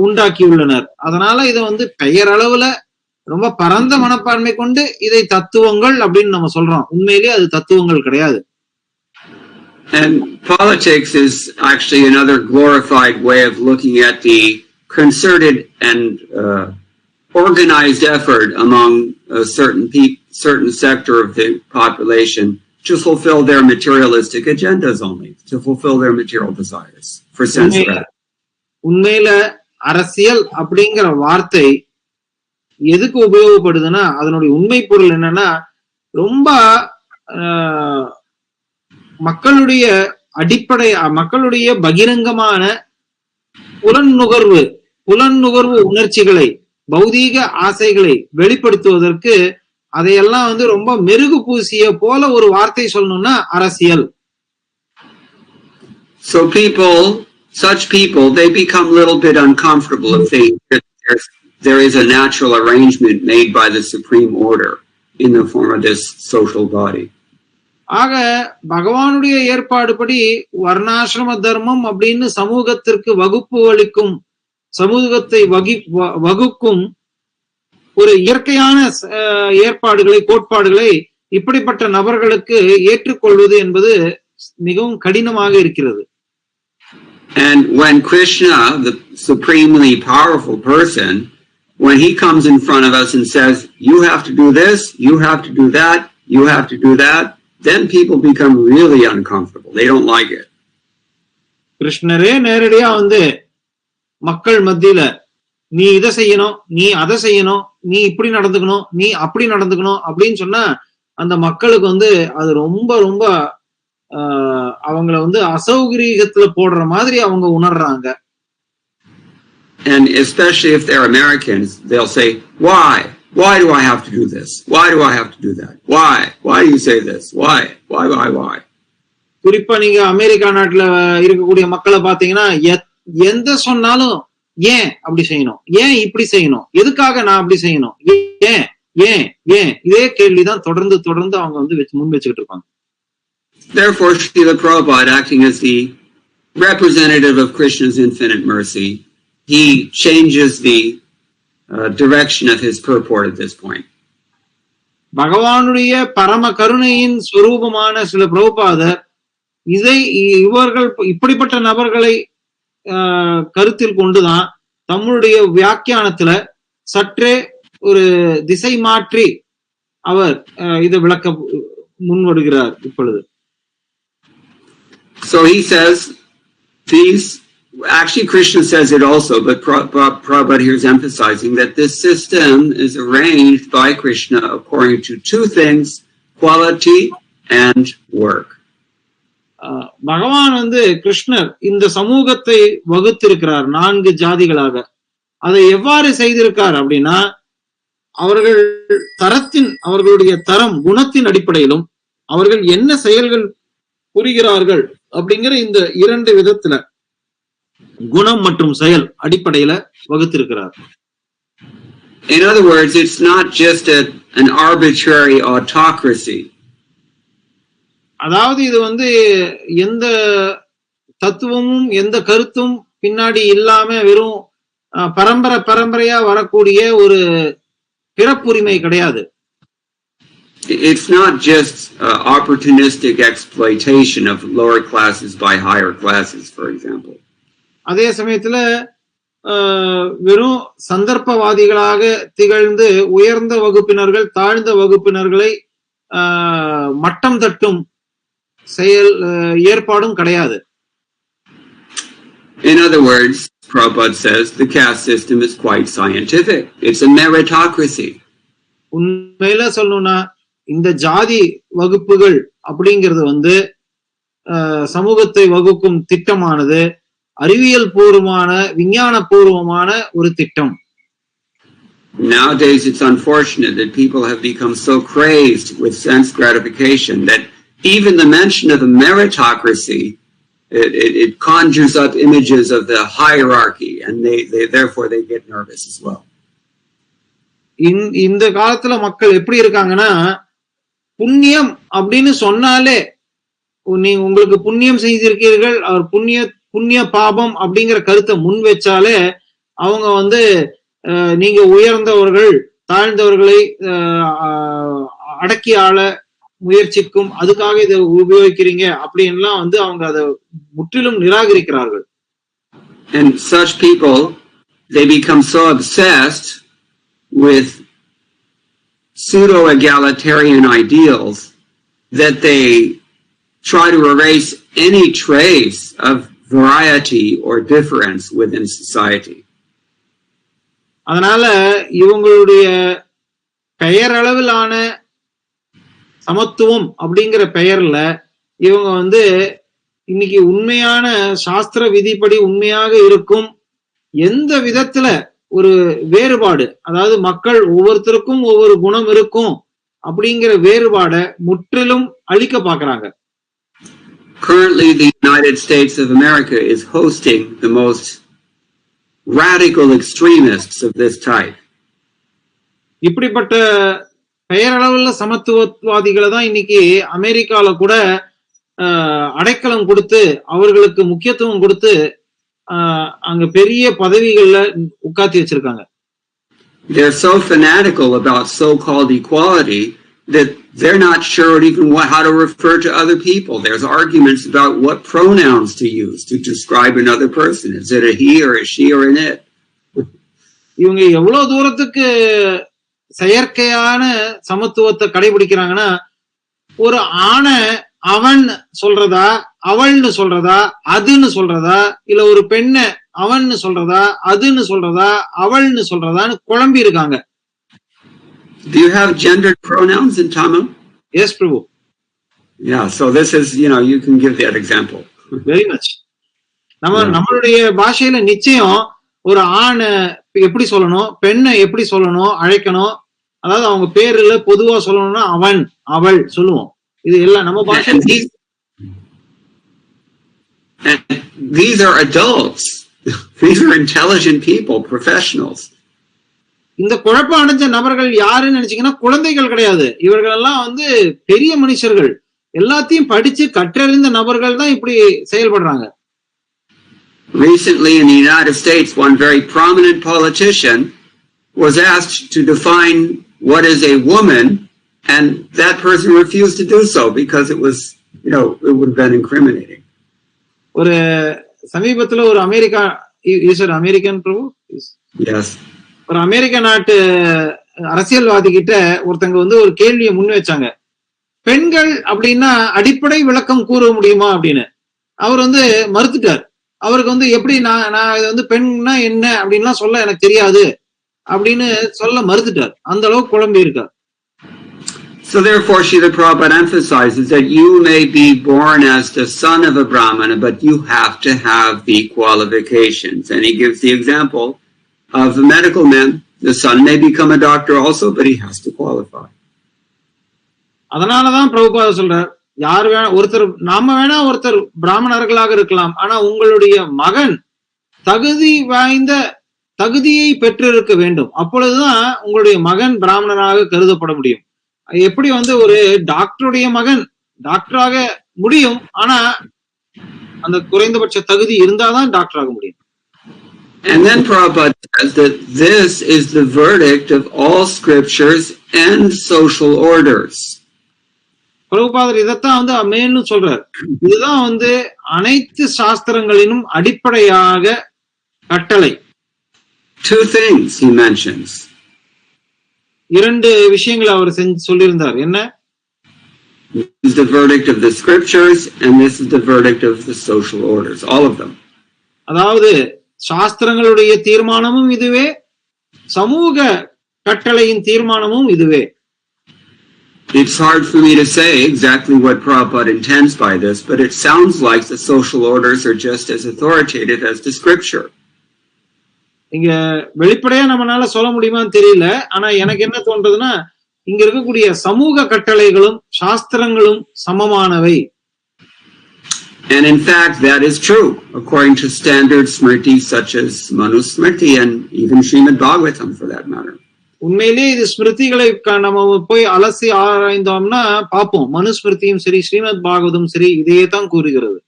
உண்டாக்கியுள்ளனர். அதனால இதை பெயரளவுல ரொம்ப பரந்த மனப்பான்மை கொண்டு இதை தத்துவங்கள் அப்படின்னு நம்ம சொல்றோம். உண்மையிலேயே அது தத்துவங்கள் கிடையாது. And politics is actually another glorified way of looking at the concerted and organized effort among a certain sector of the population to fulfill their materialistic agendas only, to fulfill their material desires for sense gratification. உண்மையில அரசியல் அப்படிங்கிற வார்த்தை எதுக்கு உபயோகப்படுதுன்னா அதனுடைய உண்மை பொருள் என்னன்னா ரொம்ப மக்களுடைய அடிப்படை மக்களுடைய பகிரங்கமான புலன்நுகர்வு உணர்ச்சிகளை பௌதீக ஆசைகளை வெளிப்படுத்துவதற்கு அதையெல்லாம் வந்து ரொம்ப மெருகு பூசிய போல ஒரு வார்த்தை சொல்லணும்னா அரசியல். So such people, they become a little bit uncomfortable if there is a natural arrangement made by the supreme order in the form of this social body. ஆக பகவானுடைய ஏற்பாடுபடி வர்ணாசிரம தர்மம் அப்படின்னு சமூகத்திற்கு வகுப்பு அளிக்கும் சமூகத்தை வகுக்கும் ஒரு இயற்கையான கோட்பாடுகளை இப்படிப்பட்ட நபர்களுக்கு ஏற்றுக்கொள்வது என்பது மிகவும் கடினமாக இருக்கிறது. And when Krishna, the supremely powerful person, when he comes in front of us and says, you have to do this, you have to do that, you have to do that, then people become really uncomfortable. They don't like it. கிருஷ்ணரே நேரடியா வந்து மக்கள் மத்தியில நீ இதை செய்யணும், நீ அதை செய்யணும், நீ இப்படி நடந்துக்கணும், நீ அப்படி நடந்துக்கணும் அப்படின்னு சொன்னா அந்த மக்களுக்கு வந்து அது ரொம்ப ரொம்ப அவங்கள வந்து அசௌகரியத்துல போடுற மாதிரி அவங்க உணர்றாங்க. And especially if they're Americans, they'll say, why do I have to do this? Why do I have to do that? Why do you say this? Why? குறிப்பா நீங்க அமெரிக்கா நாட்டுல இருக்கக்கூடிய மக்களை பாத்தீங்கன்னா எந்த சொன்னாலும் ஏன் அப்படி செய்யணும், ஏன் இப்படி செய்யணும், எதுக்காக நான் அப்படி செய்யணும், ஏன் ஏன் ஏன் இதே கேள்விதான் தொடர்ந்து அவங்க வந்து முன் வச்சுக்கிட்டு இருப்பாங்க. Therefore, Srila Prabhupada, acting as the representative of Krishna's infinite mercy, he changes the direction of his purport at this point. பகவானுடைய பரம கருணையின் ஸ்வரூபமான சில பிரபுபாதர் இவர்கள் இப்படிப்பட்ட நபர்களை கருத்தில் கொண்டுதான் தம்முடைய வியாக்கியானத்துல சற்றே ஒரு திசை மாற்றி அவர் இதை விளக்க முன்வருகிறார் இப்பொழுது. So he says actually Krishna says it also, but Prabhupada here is emphasizing that this system is arranged by Krishna according to two things, quality and work. பகவான் வந்து கிருஷ்ணர் இந்த சமூகத்தை வகுத்திருக்கிறார் 4 ஜாதிகளாக. அதை எவ்வாறு செய்திருக்கார் அப்படின்னா அவர்களுடைய தரம் குணத்தின் அடிப்படையிலும் அவர்கள் என்ன செயல்கள் புரிகிறார்கள் அப்படிங்கிற இந்த 2 விதத்துல குணம் மற்றும் செயல் அடிப்படையில வகுத்திருக்கிறார். In other words, it's not just an arbitrary autocracy. அதாவது இது வந்து எந்த தத்துவமும் எந்த கருத்தும் பின்னாடி இல்லாம வெறும் பரம்பரையா வரக்கூடிய ஒரு பிறப்புரிமை கிடையாது. It's not just opportunistic exploitation of lower classes by higher classes, for example. அதே சமயத்துல வெறும் சந்தர்ப்பவாதிகளாக திகழ்ந்து உயர்ந்த வகுப்பினர்கள் தாழ்ந்த வகுப்பினர்களை மட்டம் தட்டும் செயல் ஏற்பாடும் கிடையாது. In other words, Prabhupada says the caste system is quite scientific. It's a meritocracy. உண்மையில சொல்லணும்னா இந்த ஜாதி வகுப்புகள் அப்படிங்கிறது வந்து சமூகத்தை வகுக்கும் திட்டமானது அறிவியல் பூர்வமான விஞ்ஞான பூர்வமான ஒரு திட்டம். Nowadays it's unfortunate that people have become so crazed with sense gratification that even the mention of the meritocracy it conjures up images of the hierarchy and therefore they get nervous as well. இந்த காலத்துல மக்கள் எப்படி இருக்காங்கன்னா புண்ணியம் அப்படின்னு சொன்னாலே நீங்க உங்களுக்கு புண்ணியம் செய்திருக்கீர்கள் அவர் புண்ணிய பாபம் அப்படிங்கிற கருத்தை முன் வச்சாலே அவங்க வந்து நீங்க உயர்ந்தவர்கள் தாழ்ந்தவர்களை அடக்கி ஆள முயற்சிக்கும் அதுக்காக இதை உபயோகிக்கிறீங்க அப்படின்லாம் வந்து அவங்க அதை முற்றிலும் நிராகரிக்கிறார்கள். And such people, they become so obsessed with pseudo-egalitarian ideals that they try to erase any trace of variety or difference within society. அதனால இவங்களுடைய பெயரளவிலான சமத்துவம் அப்படிங்கிற பெயர்ல இவங்க இன்னைக்கு உண்மையான சாஸ்திர விதிப்படி உண்மையாக இருக்கும் எந்த விதத்துல ஒரு வேறுபாடு, அதாவது மக்கள் ஒவ்வொருத்தருக்கும் ஒவ்வொரு குணம் இருக்கும் அப்படிங்கிற வேறுபாடை முற்றிலும் அழிக்க பாக்குறாங்க. Currently, the United States of America is hosting the most radical extremists of this type. இப்படிப்பட்ட பெயரளவுல சமத்துவவாதிகளை தான் இன்னைக்கு அமெரிக்கால கூட அடைக்கலம் கொடுத்து அவர்களுக்கு முக்கியத்துவம் கொடுத்து அங்க பெரிய பதவிகள்ல உட்கார்த்தி வச்சிருக்காங்க. They're so fanatical about so-called equality that they're not sure even how to refer to other people. There's arguments about what pronouns to use to describe another person. Is it a he or a she or an it? இவங்க எவ்வளவு தூரத்துக்கு செயற்கையான சமத்துவத்தை கடைபிடிக்கிறாங்கன்னா, ஒரு ஆணை அவன் சொல்றதா, அவள்னு சொல்றதா, அதுன்னு சொல்றதா, இல்ல ஒரு பெண்ணை அவன்னு சொல்றதா, அதுன்னு சொல்றதா, அவள்னு சொல்றதான்னு குழம்பி இருக்காங்க. Do you have gendered pronouns in Tamil? Yes, Prabhu. Yeah, so this is, you can give that example. Very much. நம்மளுடைய பாஷையில நிச்சயம் ஒரு ஆணை எப்படி சொல்லணும், பெண்ணை எப்படி சொல்லணும், அழைக்கணும், அதாவது அவங்க பேர்ல பொதுவா சொல்லணும்னா அவன், அவள் சொல்லுவோம். இது எல்லாம் நம்ம பாஷை. These are adults. These are intelligent people, professionals. இந்த குழப்பம் அடைஞ்ச நபர்கள் யாருன்னு நினைச்சீங்கன்னா குழந்தைகள் கிடையாது. இவர்கள் எல்லாம் பெரிய மனுஷர்கள், எல்லாத்தையும் படிச்சு கற்றறிந்த நபர்கள் தான் இப்படி செயல்படுறாங்க. Recently in the United States, one very prominent politician was asked to define what is a woman, and that person refused to do so because it was, it would have been incriminating. ஒரு சமீபத்துல ஒரு அமெரிக்கன் பிரபு, Yes. ஒரு அமெரிக்க நாட்டு அரசியல்வாதி கிட்ட ஒருத்தங்க ஒரு கேள்வியை முன் வச்சாங்க. பெண்கள் அப்படின்னா அடிப்படை விளக்கம் கூற முடியுமா அப்படின்னு. அவர் மறுத்துட்டார். அவருக்கு எப்படி நான் இது பெண்ணா என்ன அப்படின்லாம் சொல்ல எனக்கு தெரியாது அப்படின்னு சொல்ல மறுத்துட்டார். அந்த அளவுக்கு குழம்பி இருக்கார். So therefore, Srila Prabhupada emphasizes that you may be born as the son of a Brahmana, but you have to have the qualifications. And he gives the example of a medical man. The son may become a doctor also, but he has to qualify. அதனாலதான் பிரபுபாதா சொல்றார், யார் வேணா ஒருத்தர் பிராமணர்களாக இருக்கலாம், ஆனா உங்களுடைய மகன் தகுதியை பெற்றிருக்க வேண்டும். அப்பொழுதுதான் உங்களுடைய மகன் பிராமணனாக கருதப்பட முடியும். எப்படி ஒரு டாக்டருடைய மகன் டாக்டராக முடியும், ஆனா அந்த குறைந்தபட்ச தகுதி இருந்தாதான் டாக்டர் ஆக முடியும். And then Prabhupada says that this is the verdict of all scriptures and social orders. பிரபுபாதர் இதைத்தான் மேலும் சொல்றார். இதுதான் அனைத்து சாஸ்திரங்களிலும் அடிப்படையாக கட்டளை. Two things he mentions. இரண்டு விஷயங்களை அவர் சொல்லியிருந்தார். என்ன? This is the verdict of the scriptures and this is the verdict of the social orders, all of them. அதாவது சாஸ்திரங்களுடைய தீர்மானமும் இதுவே, சமூக கட்டளையின் தீர்மானமும் இதுவே. It's hard for me to say exactly what Prabhupada intends by this, but it sounds like the social orders are just as authoritative as the scripture. இங்க வெளிப்படையா நம்மளால சொல்ல முடியுமான்னு தெரியல. ஆனா எனக்கு என்ன தோன்றதுன்னா, இங்க இருக்கக்கூடிய சமூக கட்டளைகளும் சாஸ்திரங்களும் சமமானவை. And in fact, that is true, according to standard smritis such as Manusmriti and even Srimad Bhagavatam for that matter. உண்மையிலேயே இது ஸ்மிருதிகளை நம்ம போய் அலசி ஆராய்ந்தோம்னா பார்ப்போம். மனுஸ்மிருதியும் சரி, ஸ்ரீமத் பாகவதம் சரி, இதையே தான் கூறுகிறது.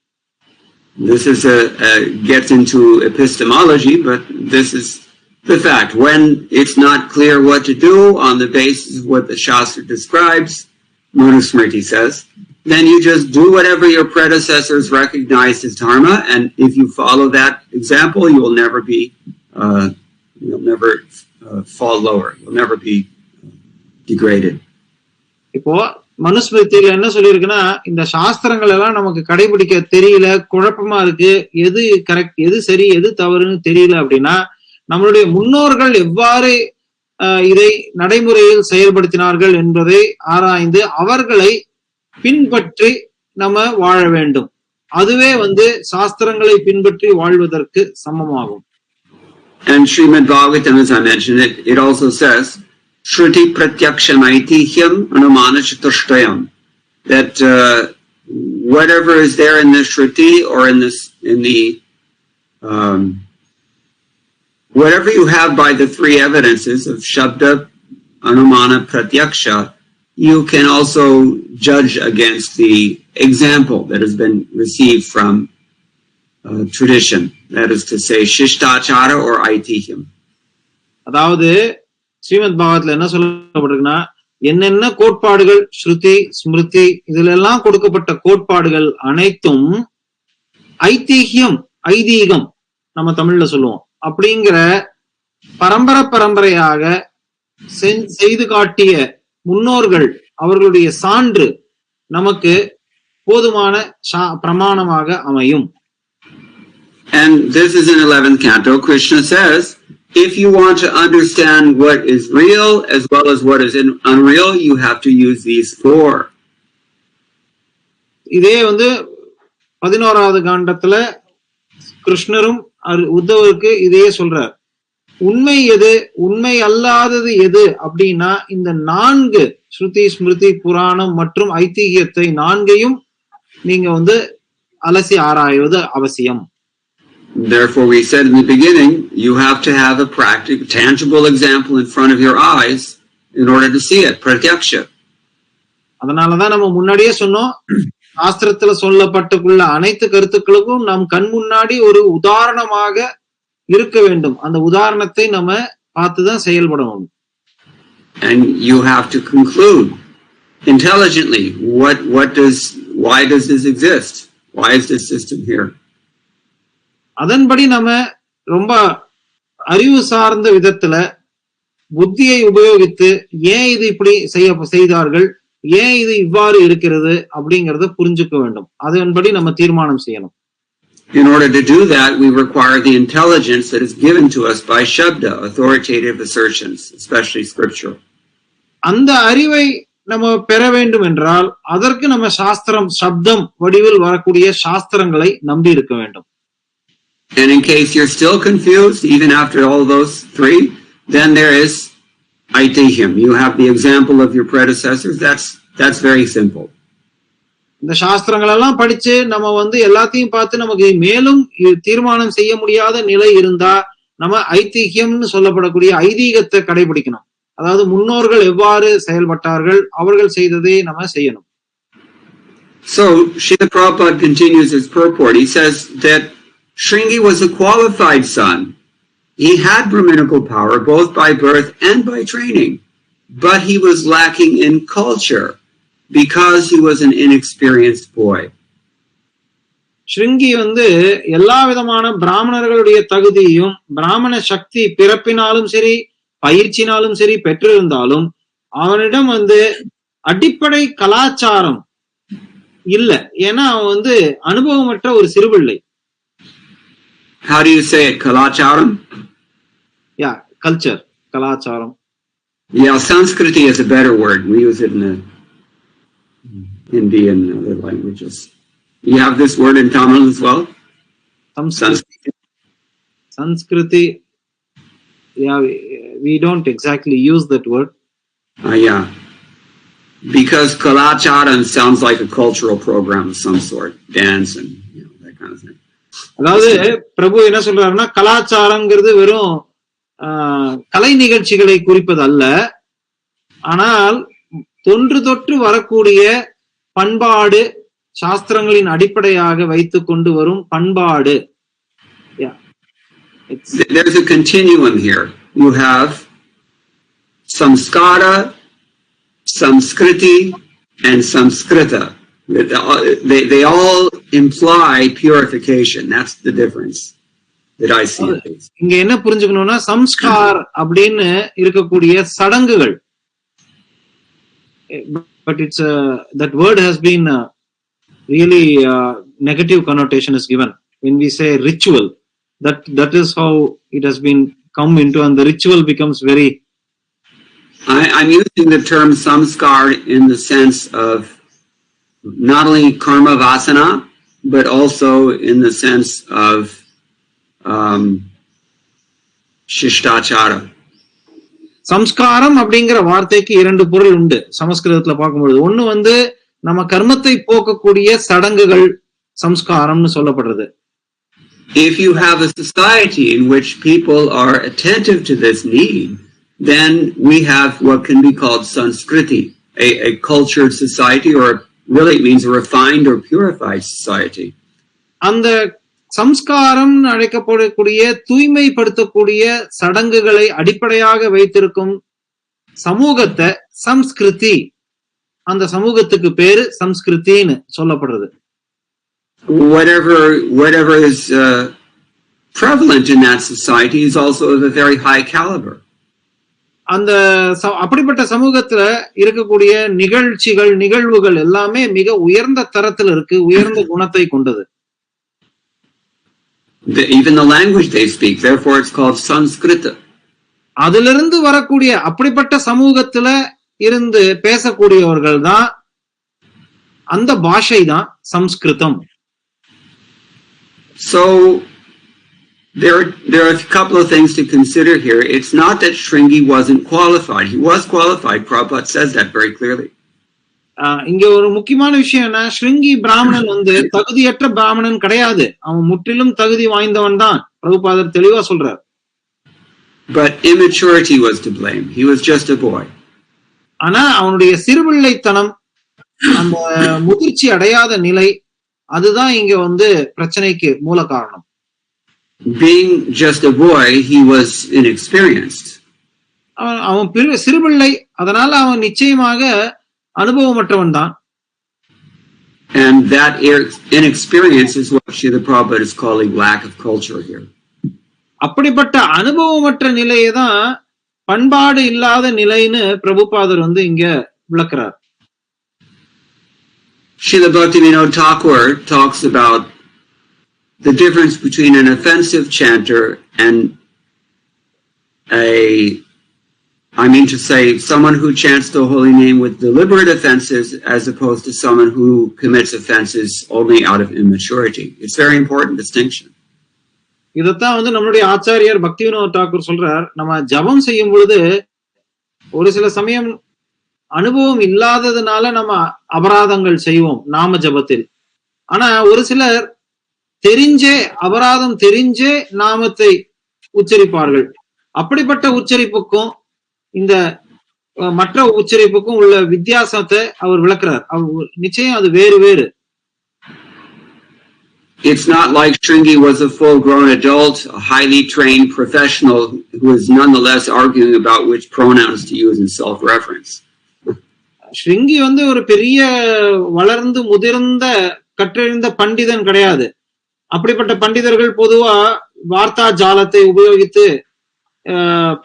This is gets into epistemology, but this is the fact. When it's not clear what to do on the basis of what the Shastra describes, Manusmriti says, then you just do whatever your predecessors recognized as dharma, and if you follow that example, you'll never fall lower. You'll never be degraded. இப்போ மனுஸ்மிருதியில என்ன சொல்லியிருக்குன்னா, இந்த சாஸ்திரங்கள் எல்லாம் நமக்கு கடைபிடிக்க தெரியல, குழப்பமா இருக்கு, எது கரெக்ட், எது சரி, எது தவறுன்னு தெரியல அப்படின்னா, நம்மளுடைய முன்னோர்கள் எவ்வாறு இதை நடைமுறையில் செயல்படுத்தினார்கள் என்பதை ஆராய்ந்து அவர்களை பின்பற்றி நம்ம வாழ வேண்டும். அதுவே சாஸ்திரங்களை பின்பற்றி வாழ்வதற்கு சமமாகும். And Srimad Bhagavatam, as I mentioned, it also says, Shruti Pratyaksham Aitihyam Anumana Chatushtayam, that whatever is there in the Shruti or in the whatever you have by the three evidences of Shabda, Anumana, Pratyaksha, you can also judge against the example that has been received from tradition. That is to say, Shishtachara or Aitihyam. அதாவது ஸ்ரீமத் பாகவத்ல என்ன சொல்லப்பட்டிருக்குன்னா, என்னென்ன கோட்பாடுகள் ஸ்ருதி ஸ்மிருதி இதுல எல்லாம் கொடுக்கப்பட்ட கோட்பாடுகள் அனைத்தும் ஐதிஹ்யம், ஐதீகம் நம்ம தமிழ்ல சொல்லுவோம், அப்படிங்கிற பரம்பரையாக செய்து காட்டிய முன்னோர்கள் அவர்களுடைய சான்று நமக்கு போதுமான பிரமாணமாக அமையும். And this is in 11th canto. Krishna says, if you want to understand what is real as well as what is unreal, you have to use these four. இதே 11வது காண்டத்துல கிருஷ்ணரும் உத்தவருக்கு இதையே சொல்றார். உண்மை எது, உண்மை அல்லாதது எது அப்படின்னா இந்த 4 ஸ்ருதி ஸ்மிருதி புராணம் மற்றும் ஐதிஹ்யத்தை 4ஐயும் நீங்க அலசி ஆராய்வது அவசியம். Therefore, we said in the beginning, you have to have a practical, tangible example in front of your eyes in order to see it, pratyaksha. அதனாலதான் நம்ம முன்னாடியே சொன்னோம், சாஸ்திரத்துல சொல்லப்பட்டுள்ள அனைத்து கருத்துக்களுக்கும் நம் கண் முன்னாடி ஒரு உதாரணமாக இருக்க வேண்டும். அந்த உதாரணத்தை நம்ம பார்த்துதான் செயல்படணும். And you have to conclude intelligently why does this exist? Why is this system here? அதன்படி நம்ம ரொம்ப அறிவு சார்ந்த விதத்துல புத்தியை உபயோகித்து ஏன் இது இப்படி செய்தார்கள், ஏன் இது இவ்வாறு இருக்கிறது அப்படிங்கறத புரிஞ்சுக்க வேண்டும். அதன்படி நம்ம தீர்மானம் செய்யணும். In order to do that, we require the intelligence that is given to us by Shabda, authoritative assertions, especially scriptural. அந்த அறிவை நம்ம பெற வேண்டும் என்றால் அதற்கு நம்ம சாஸ்திரம், சப்தம் வடிவில் வரக்கூடிய சாஸ்திரங்களை நம்பி இருக்க வேண்டும். And in case you're still confused, even after all those three, then there is Aitihyam. You have the example of your predecessors. That's very simple. இந்த சாஸ்திரங்கள் எல்லாம் படிச்சு நம்ம எல்லாத்தையும் பார்த்து நமக்கு மேலும் தீர்மானம் செய்ய முடியாத நிலை இருந்தா நம்ம ஐதிஹ்யம்னு சொல்லப்படக்கூடிய ஐதீகத்தை கடைபிடிக்கணும். அதாவது முன்னோர்கள் எவ்வாறு செயல்பட்டார்கள், அவர்கள் செய்ததை நம்ம செய்யணும். So Srila Prabhupada continues his purport. He says that Shringi was a qualified son. He had Brahminical power both by birth and by training, but he was lacking in culture because he was an inexperienced boy. ஸ்ருங்கி எல்லா விதமான பிராமணர்களுடைய தகுதியையும் பிராமண சக்தி பிறப்பினாலும் சரி பயிற்சினாலும் சரி பெற்றிருந்தாலும் அவனிடம் அடிப்படை கலாச்சாரம் இல்ல. ஏன்னா அவன் அனுபவமற்ற ஒரு சிறுபிள்ளை. How do you say it? Kalacharam? Yeah, culture. Kalacharam. Yeah, Sanskriti is a better word. We use it in the Hindi and other languages. You have this word in Tamil as well? Sanskriti. Yeah, we don't exactly use that word. Yeah. Because Kalacharam sounds like a cultural program of some sort. Dance and that kind of thing. அதாவது பிரபு என்ன சொல்றாருன்னா, கலாச்சாரங்கிறது வெறும் கலை நிகழ்ச்சிகளை குறிப்பது அல்ல, ஆனால் தொன்று தொற்று வரக்கூடிய பண்பாடு, சாஸ்திரங்களின் அடிப்படையாக வைத்துக் கொண்டு வரும் பண்பாடு. There's a continuum here. You have samskara, samskriti, and samskrita. They all imply purification. That's the difference that I see. இங்க என்ன புரிஞ்சுக்கணும்னா, சம்ஸ்கார் அப்படின்னு இருக்கக்கூடிய சடங்குகள் but it's that word has been really negative connotation is given when we say ritual. That is how it has been come into, and the ritual becomes very. I'm using the term samskar in the sense of not only karma vasana, but also in the sense of shishtachara. சம்ஸ்காரம் அப்படிங்கிற வார்த்தைக்கு இரண்டு பொருள் உண்டு சமஸ்கிருதத்துல பார்க்கும்பொழுது. ஒண்ணு வந்து நம்ம கர்மத்தை போக்கக்கூடிய சடங்குகள் சம்ஸ்காரம்னு சொல்லப்படுறது. If you have a society in which people are attentive to this need, then we have what can be called sanskriti, a cultured society, or really it means a refined or purified society. அந்த சம்ஸ்காரம் அழைக்கப்படக்கூடிய தூய்மைப்படுத்தக்கூடிய சடங்குகளை அடிப்படையாக வைத்திருக்கும் சமூகத்தை சம்ஸ்கிருதி, அந்த சமூகத்துக்கு பேரு சம்ஸ்கிருதின்னு சொல்லப்படுறது. Whatever is prevalent in that society is also of a very high caliber. அந்த அப்படிப்பட்ட சமூகத்துல இருக்கக்கூடிய நிகழ்வுகள் எல்லாமே மிக உயர்ந்த தரத்தில் இருக்கு, உயர்ந்த குணத்தை கொண்டது. Even the language they speak, therefore it's called Sanskrita. அதிலிருந்து வரக்கூடிய அப்படிப்பட்ட சமூகத்துல இருந்து பேசக்கூடியவர்கள் தான், அந்த பாஷை தான் சம்ஸ்கிருதம். So there are a couple of things to consider here. It's not that Shringi wasn't qualified. He was qualified. Prabhupada says that very clearly. இங்க ஒரு முக்கியமான விஷயம் என்ன, ஸ்ருங்கி பிராமணன் வந்து தகுதியற்ற பிராமணன் கிடையாது, அவன் முற்றிலும் தகுதி வாய்ந்தவன் தான். பிரபுபாதர் தெளிவா சொல்றார். But immaturity was to blame. He was just a boy. ஆனா அவனுடைய சிறுபிள்ளைத்தனம், அந்த முதிர்ச்சி அடையாத நிலை, அதுதான் இங்க வந்து பிரச்சனைக்கு மூல காரணம். Being just a boy, he was inexperienced. அவன் சிறுபிள்ளை, அதனால அவன் நிச்சயமாக அனுபவமற்றவன் தான். And that inexperience is what Srila Prabhupada is calling lack of culture here. அப்படிப்பட்ட அனுபவமற்ற நிலையை தான் பண்பாடு இல்லாத நிலைன்னு பிரபுபாதர் வந்து இங்க விளக்குறார். Srila Bhaktivinoda Thakur talks about the difference between an offensive chanter and someone who chants the holy name with deliberate offenses as opposed to someone who commits offenses only out of immaturity. It's a very important distinction. இதத்தான் வந்து நம்மளுடைய ஆச்சாரியர் பக்திவினோத தாக்கூர் சொல்றார். நம்ம ஜபம் செய்யும் பொழுது ஒரு சில சமயம் அனுபவம் இல்லாததுனால நம்ம அபராதங்கள் செய்வோம் நாம ஜபத்தில். ஆனா ஒரு சிலர் அபராதம் தெரிஞ்சே நாமத்தை உச்சரிப்பார்கள். அப்படிப்பட்ட உச்சரிப்புக்கும் இந்த மற்ற உச்சரிப்புக்கும் உள்ள வித்தியாசத்தை அவர் விளக்குறார். நிச்சயம் அது வேறு. It's not like Shringi was a full-grown adult, a highly trained professional who is nonetheless arguing about which pronouns to use in self-reference. ஸ்ருங்கி வந்து ஒரு பெரிய வளர்ந்து முதிர்ந்த கற்றறிந்த பண்டிதன் கிடையாது. அப்படிப்பட்ட பண்டிதர்கள் பொதுவா வார்த்தா ஜாலத்தை உபயோகித்து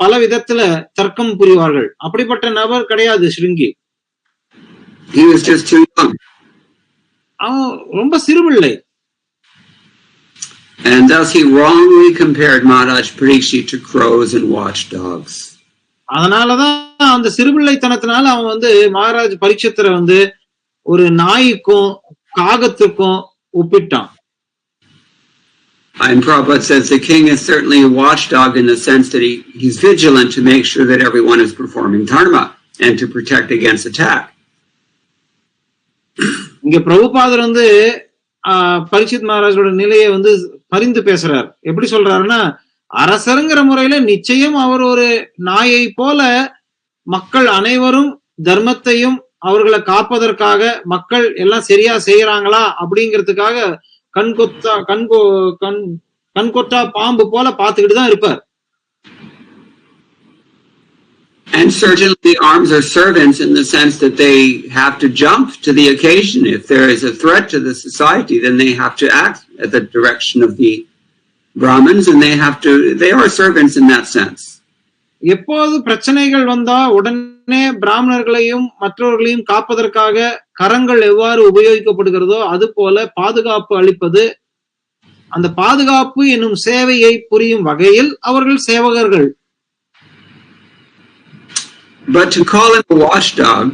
பல விதத்துல தர்க்கம் புரிவார்கள். அப்படிப்பட்ட நபர் கிடையாது ஸ்ருங்கி. He was just too young. அவன் ரொம்ப சிறுபிள்ளை. And thus he wrongly compared Maharaj Parikshit to crows and watchdogs. அதனாலதான் அந்த சிறுபிள்ளைத்தனத்தினால அவன் வந்து மகாராஜ் பரீட்சித்தரை வந்து ஒரு நாய்க்கும் காகத்துக்கும் ஒப்பிட்டான். And Prabhupada says the king is certainly a watchdog in the sense that he's vigilant to make sure that everyone is performing dharma and to protect against attack. இங்க பிரபுபாதர் வந்து பரீட்சித் மகாராஜோட நிலையை வந்து பரிந்து பேசுறார். எப்படி சொல்றாருன்னா, அரசருங்கிற முறையில நிச்சயம் அவர் ஒரு நாயை போல மக்கள் அனைவரும் தர்மத்தையும் அவர்களை காப்பதற்காக மக்கள் எல்லாம் சரியா செய்யறாங்களா அப்படிங்கிறதுக்காக கண்கொட்டா பாம்பு போல பாத்துக்கிட்டு தான் இருப்பார். And certainly the arms are servants in the sense that they have to jump to the occasion. If there is a threat to the society, then they have to act at the direction of the Brahmins, and they are servants in that sense. எப்போது பிரச்சனைகள் வந்தா உடனே உடனே பிராமணர்களையும் மற்றவர்களையும் காப்பதற்காக கரங்கள் எவ்வாறு உபயோகிக்கப்படுகிறதோ அது போல பாதுகாப்பு அளிப்பது, அந்த பாதுகாப்பு என்னும் சேவையை புரியும் வகையில் அவர்கள் சேவகர்கள். But to call him a watchdog,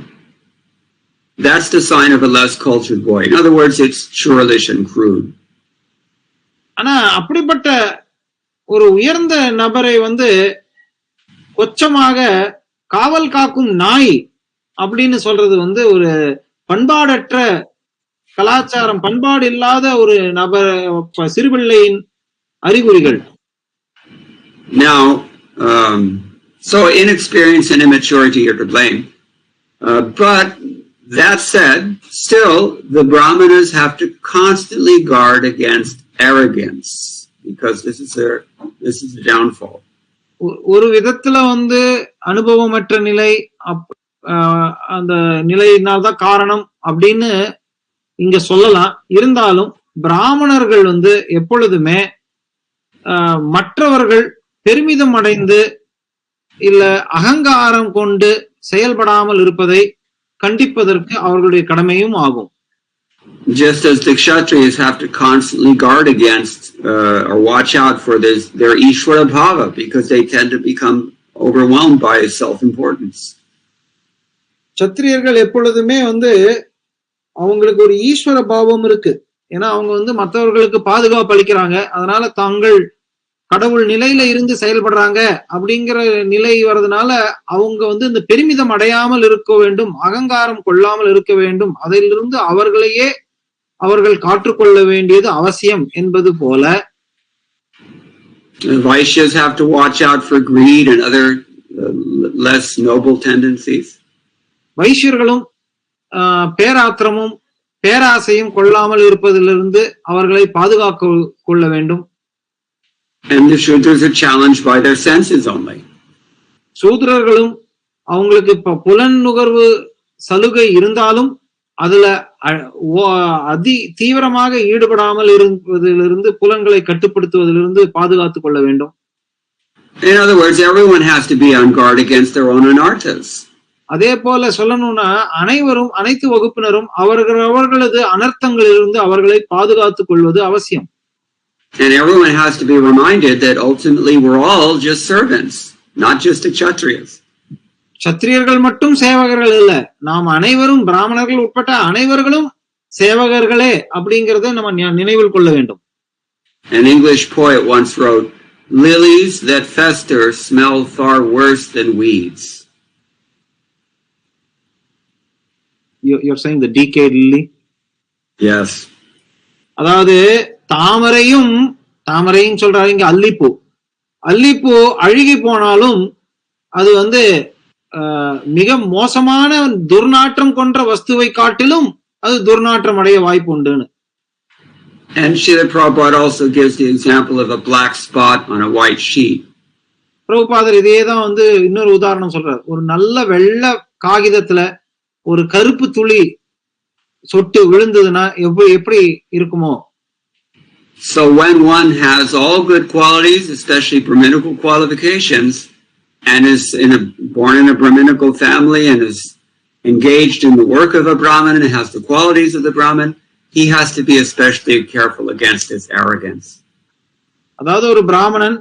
that's the sign of a less cultured boy. In other words, it's churlish and crude. ஆனா அப்படிப்பட்ட ஒரு உயர்ந்த நபரை கொச்சமாக காவல் காக்கும் நாய் அப்படின்னு சொல்றது ஒரு பண்பாடற்ற கலாச்சாரம், பண்பாடு இல்லாத ஒரு நபர், சிறுபிள்ளையின் அறிகுறிகள். Now, so inexperience and immaturity are to blame. But that said, still the brahmanas have to constantly guard against arrogance, because this is a downfall. ஒரு விதத்துல அனுபவமற்ற நிலை, அந்த நிலையினால்தான் காரணம் அப்படின்னு இங்க சொல்லலாம். இருந்தாலும் பிராமணர்கள் எப்பொழுதுமே மற்றவர்கள் பெருமிதம் அடைந்து இல்ல அகங்காரம் கொண்டு செயல்படாமல் இருப்பதை கண்டிப்பதற்கு அவர்களுடைய கடமையும் ஆகும். Just as the Kshatriyas have to constantly guard against or watch out for their Ishvara Bhava, because they tend to become overwhelmed by self-importance. சத்திரியர்கள் எப்பொழுதுமே அவங்களுக்கு ஒரு ஈஸ்வர பாவம் இருக்கு. ஏன்னா அவங்க மற்றவர்களுக்கு பாதுகாப்பு அளிக்கிறாங்க, அதனால தாங்கள் கடவுள் நிலையில இருந்து செயல்படுறாங்க அப்படிங்கிற நிலை வர்றதுனால அவங்க இந்த பெருமிதம் அடையாமல் இருக்க வேண்டும், அகங்காரம் கொள்ளாமல் இருக்க வேண்டும், அதிலிருந்து அவர்களையே அவர்கள் காற்றுக்கொள்ள வேண்டியது அவசியம் என்பது போல. Vaishyas have to watch out for greed and other less noble tendencies. வைஷ்யர்களும் பேராத்திரமும் பேராசையும் கொள்ளாமல் இருப்பதிலிருந்து அவர்களை பாதுகாக்க கொள்ள வேண்டும். And the Shudras are challenged by their senses only. சூத்ரர்களும் அவங்களுக்கு புலன் நுகர்வு சலுகை இருந்தாலும் அதுல அதி தீவிரமாக ஈடுபடாமல் இருப்பதிலிருந்து, புலன்களை கட்டுப்படுத்துவதிலிருந்து பாதுகாத்துக் கொள்ள வேண்டும். In other words, everyone has to be on guard against their own anarthas. அதே போல சொல்லணும்னா அனைத்து வகுப்பினரும் அவர்களது அனர்த்தங்களிலிருந்து அவர்களை பாதுகாத்துக் கொள்வது அவசியம். And everyone has to be reminded that ultimately we're all just servants, not just the Kshatriyas. சத்திரியர்கள் மட்டும் சேவகர்கள் இல்ல, நாம் அனைவரும், பிராமணர்கள் உட்பட்ட அனைவர்களும் சேவகர்களே அப்படிங்கறத நம்ம நினைவில் கொள்ள வேண்டும். An English poet once wrote, "Lilies that fester smell far worse than weeds." You're saying the decayed lily? Yes. அதாவது தாமரையும் சொல்றாரு இங்க. அல்லிப்பூ அழுகி போனாலும் அது மிக மோசமான துர்நாற்றம் கொன்ற வஸ்துவை காட்டிலும் அது துர்நாற்றம் அடைய வாய்ப்பு உண்டுன்னு. And Srila Prabhupada also gives the example of a black spot on a white sheet. பிரபுபாதர் இதேதான் இன்னொரு உதாரணம் சொல்றாரு. ஒரு நல்ல வெள்ளை காகிதத்துல ஒரு கருப்பு துளி சொட்டு விழுந்ததுன்னா எப்படி இருக்குமோ. So when one has all good qualities, especially Brahminical qualifications, and is born in a Brahminical family and is engaged in the work of a Brahmin and has the qualities of the Brahmin, he has to be especially careful against his arrogance. அதாவது ஒரு பிராமணன்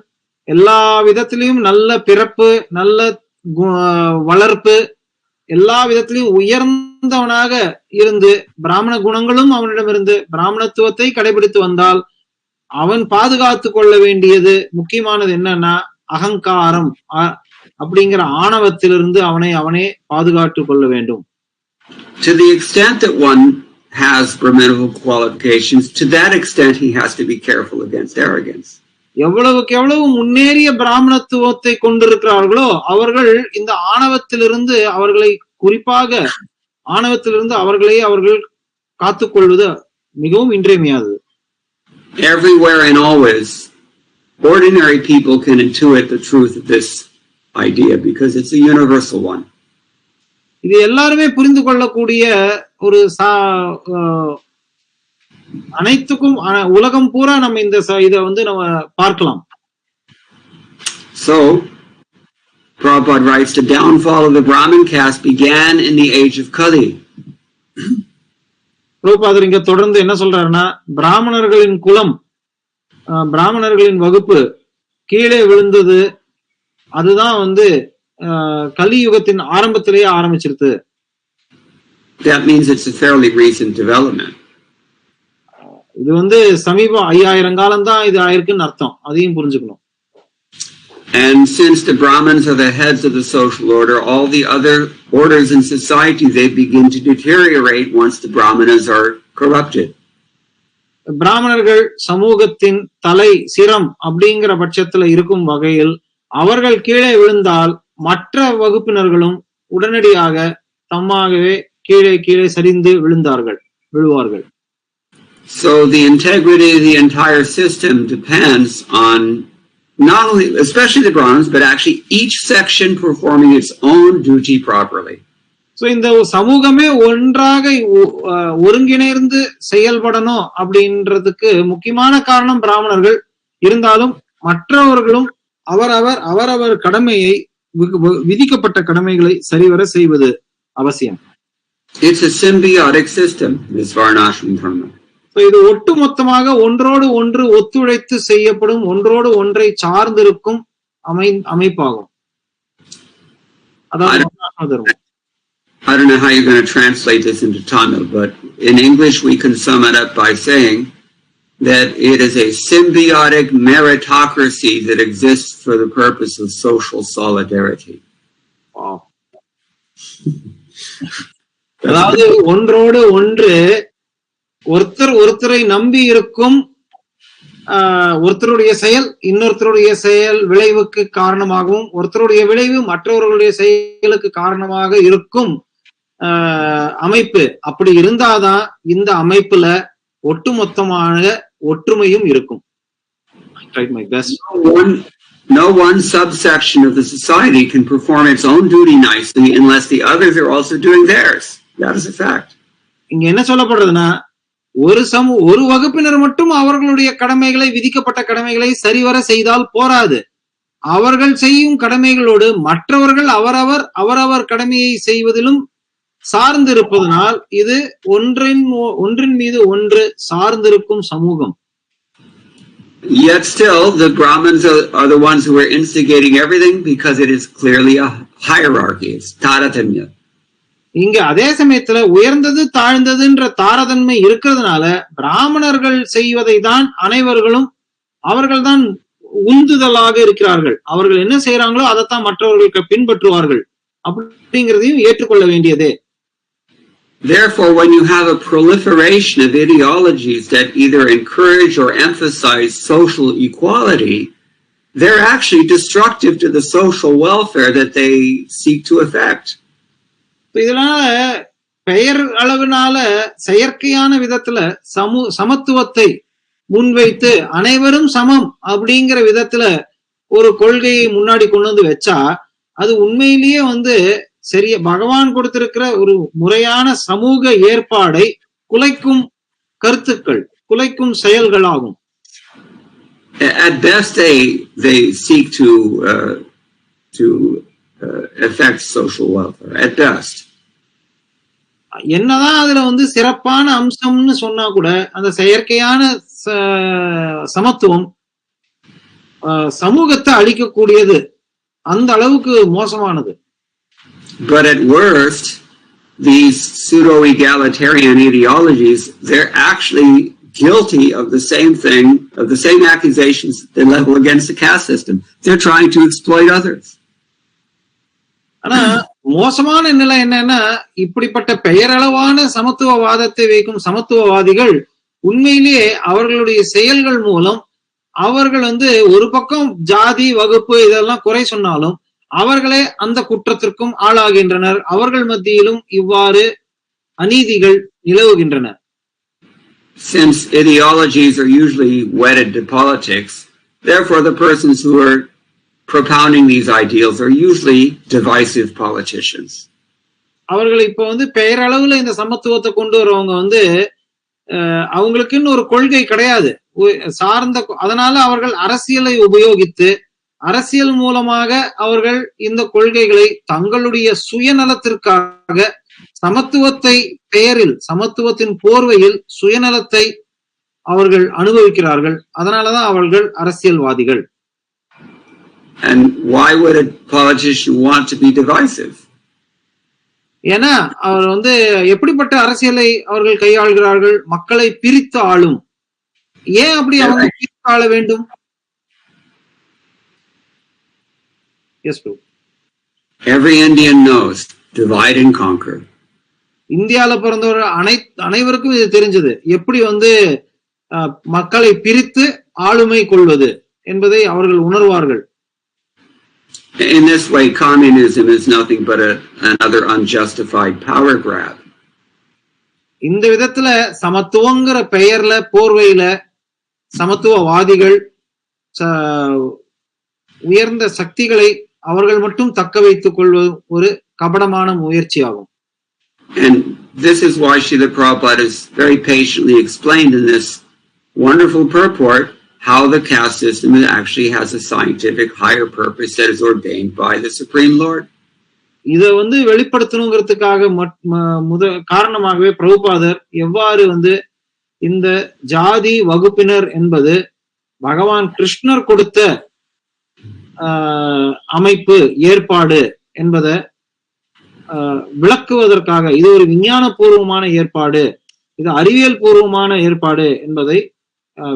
எல்லா விதத்திலையும் நல்ல பிறப்பு, நல்ல வளர்ப்பு, எல்லா விதத்திலையும் உயர்ந்தவனாக இருந்து பிராமண குணங்களும் அவனிடமிருந்து பிராமணத்துவத்தை கடைபிடித்து வந்தால் அவன் பாதுகாத்து கொள்ள வேண்டியது முக்கியமானது என்னன்னா அகங்காரம் அப்படிங்கிற ஆணவத்திலிருந்து அவனே பாதுகாத்துக் கொள்ள வேண்டும். To the extent that one has Brahminical qualifications, to that extent he has to be careful against arrogance. எவ்வளவுக்கு எவ்வளவு முன்னேறிய பிராமணத்துவத்தை கொண்டிருக்கிறார்களோ அவர்கள் இந்த ஆணவத்திலிருந்து அவர்கள் காத்துக்கொள்வது மிகவும் இன்றியமையாதது. Everywhere and always, ordinary people can intuit the truth of this idea because it's a universal one. இது எல்லாருமே புரிந்து கொள்ளக்கூடிய ஒரு அனைத்துக்கும் உலகம் பூரா நம்ம இத நம்ம பார்க்கலாம். So Prabhupada writes, the downfall of the Brahmin caste began in the age of Kali. பிரபுபாதர் இங்க தொடர்ந்து என்ன சொல்றாருன்னா, பிராமணர்களின் குலம், பிராமணர்களின் வகுப்பு கீழே விழுந்தது, அதுதான் வந்து கலியுகத்தின் ஆரம்பத்திலேயே ஆரம்பிச்சிருது. That means it's a fairly recent development. இது வந்து சமீபம் 5000 காலம் தான் இது ஆயிருக்குன்னு அர்த்தம். அதையும் புரிஞ்சுக்கணும். And since the Brahmins are the heads of the social order, all the other orders in society, they begin to deteriorate once the Brahmanas are corrupted. பிராமணர்கள் சமூகத்தின் தலை சிரம் அப்படிங்கிற பட்சத்துல இருக்கும் வகையில் அவர்கள் கீழே விழுந்தால் மற்ற வகுப்பினர்களும் உடனடியாக தம்மாகவே கீழே கீழே சரிந்து விழுவார்கள். So the integrity of the entire system depends on not only, especially the Brahmins, but actually each section performing its own duty properly. So இந்த சமூகமே ஒன்றாக ஒருங்கிணைந்து செயல்படணும் அப்படின்றதுக்கு முக்கியமான காரணம் பிராமணர்கள். இருந்தாலும் மற்றவர்களும் அவரவர் கடமையை, விதிக்கப்பட்ட கடமைகளை சரிவர செய்வது அவசியம். It's a symbiotic system, this varnashram dharma. இது ஒட்டுமொத்தமாக ஒன்றோடு ஒன்று ஒத்துழைத்து செய்யப்படும், ஒன்றோடு ஒன்றை சார்ந்திருக்கும் அமைப்பாகும். அதாவது I don't know how you're going to translate this into Tamil, but in English we can sum it up by saying that it is a symbiotic meritocracy that exists for the purpose of social solidarity. Wow. அதாவது ஒன்றோடு ஒன்று ஒருத்தரை நம்பி இருக்கும், ஒருத்தருடைய செயல் இன்னொருத்தருடைய செயல் விளைவுக்கு காரணமாகவும், ஒருத்தருடைய விளைவு மற்றவர்களுடைய செயலுக்கு காரணமாக இருக்கும் அமைப்பு. அப்படி இருந்தாதான் இந்த அமைப்புல ஒட்டுமொத்தமான ஒற்றுமையும் இருக்கும். I tried my best. No one subsection of the society can perform its own duty nicely unless the others are also doing theirs. That is a fact. இங்க என்ன சொல்லப்படுறதுன்னா, ஒரு வகுப்பினர் மட்டும் அவர்களுடைய கடமைகளை, விதிக்கப்பட்ட கடமைகளை சரிவர செய்தால் போராது. அவர்கள் செய்யும் கடமைகளோடு மற்றவர்கள் அவரவர் கடமையை செய்வதிலும் சார்ந்திருப்பதனால் இது ஒன்றின் மீது ஒன்று சார்ந்திருக்கும் சமூகம். Yet still, the Brahmins are the ones who are instigating everything because it is clearly a hierarchy. It's taratamya. இங்க அதே சமயத்துல உயர்ந்தது தாழ்ந்ததுன்ற தாரதன்மை இருக்கிறதுனால பிராமணர்கள் செய்வதை தான் அவர்கள் தான் உந்துதலாக இருக்கிறார்கள். அவர்கள் என்ன செய்யறாங்களோ அதைத்தான் மற்றவர்களுக்கு பின்பற்றுவார்கள் அப்படிங்கிறதையும் ஏற்றுக்கொள்ள வேண்டியதே. Therefore, when you have a proliferation of ideologies that either encourage or emphasize social equality, they're actually destructive to the social welfare that they seek to effect. இதனால பெயர் அளவினால செயற்கையான விதத்துல சமத்துவத்தை முன்வைத்து அனைவரும் சமம் அப்படிங்கிற விதத்துல ஒரு கொள்கையை முன்னாடி கொண்டு வந்து வச்சா அது உண்மையிலேயே சரிய பகவான் கொடுத்திருக்கிற ஒரு முறையான சமூக ஏற்பாடை குலைக்கும் கருத்துக்கள், குலைக்கும் செயல்களாகும். At best, they seek to affect social welfare. At best. என்னதான் அதுல சிறப்பான அம்சம்னு சொன்னா கூட அந்த செயற்கையான சமத்துவம் சமூகத்தை அழிக்கக்கூடியது, அந்த அளவுக்கு மோசமானது. But at worst, these pseudo-egalitarian ideologies, they're actually guilty of the same thing, of the same accusations they level against the caste system. They're trying to exploit others. ஆனா மோசமான நிலை என்னன்னா, இப்படிப்பட்ட பெயரளவான சமத்துவவாதத்தை வைக்கும் சமத்துவவாதிகள் உண்மையிலேயே அவர்களுடைய செயல்கள் மூலம் அவர்கள் ஒரு பக்கம் ஜாதி வகுப்பு இதெல்லாம் குறை சொன்னாலும் அவர்களே அந்த குற்றத்திற்கும் ஆளாகின்றனர். அவர்கள் மத்தியிலும் இவ்வாறு அநீதிகள் நிலவுகின்றன. Since ideologies are usually wedded to politics, therefore the persons who are propounding these ideals are usually divisive politicians. அவர்கள் இப்ப பெயரளவுல இந்த சமத்துவத்தை கொண்டு வரவங்க அவங்களுக்குன்னு ஒரு கொள்கை கிடையாது சார்ந்த, அதனால அவர்கள் அரசியலை உபயோகித்து அரசியல் மூலமாக அவர்கள் இந்த கொள்கைகளை தங்களுடைய சுயநலத்திற்காக சமத்துவத்தை பெயரில், சமத்துவத்தின் போர்வையில் சுயநலத்தை அவர்கள் அனுபவிக்கிறார்கள். அதனாலதான் அவர்கள் அரசியல்வாதிகள். And why would a politician want to be divisive? ஏன்னா அவர் எப்படிப்பட்ட அரசியலை அவர்கள் கையாள்கிறார்கள்? மக்களை பிரித்து ஆளும். ஏன் அப்படி அவங்க பிரித்து ஆள வேண்டும்? Yes, bro. Every Indian knows divide and conquer. இந்தியால பிறந்தவர் அனைவருக்கும் இது தெரிஞ்சது. எப்படி மக்களை பிரித்து ஆளுமை கொள்வது என்பதை அவர்கள் உணர்வார்கள். In this way, communism is nothing but another unjustified power grab. இந்த விதத்துல சமத்துவங்கிற பெயர்ல, போர்வையில சமத்துவவாதிகள் உயர்ந்த சக்திகளை அவர்கள் மட்டும் தக்க வைத்துக் கொள்வது ஒரு கபடமான முயற்சியாகும். And this is why Srila Prabhupada has very patiently explained in this wonderful purport how the caste system actually has a scientific higher purpose that is ordained by the Supreme Lord. இத வெளிப்படுத்தணுங்கிறதுக்காக காரணமாகவே பிரபுபாதர் எவ்வாறு இந்த ஜாதி வகுப்பினர் என்பது பகவான் கிருஷ்ணர் கொடுத்த அமைப்பு, ஏற்பாடு என்பதை விளக்குவதற்காக, இது ஒரு விஞ்ஞான பூர்வமான ஏற்பாடு, இது அறிவியல் பூர்வமான ஏற்பாடு என்பதை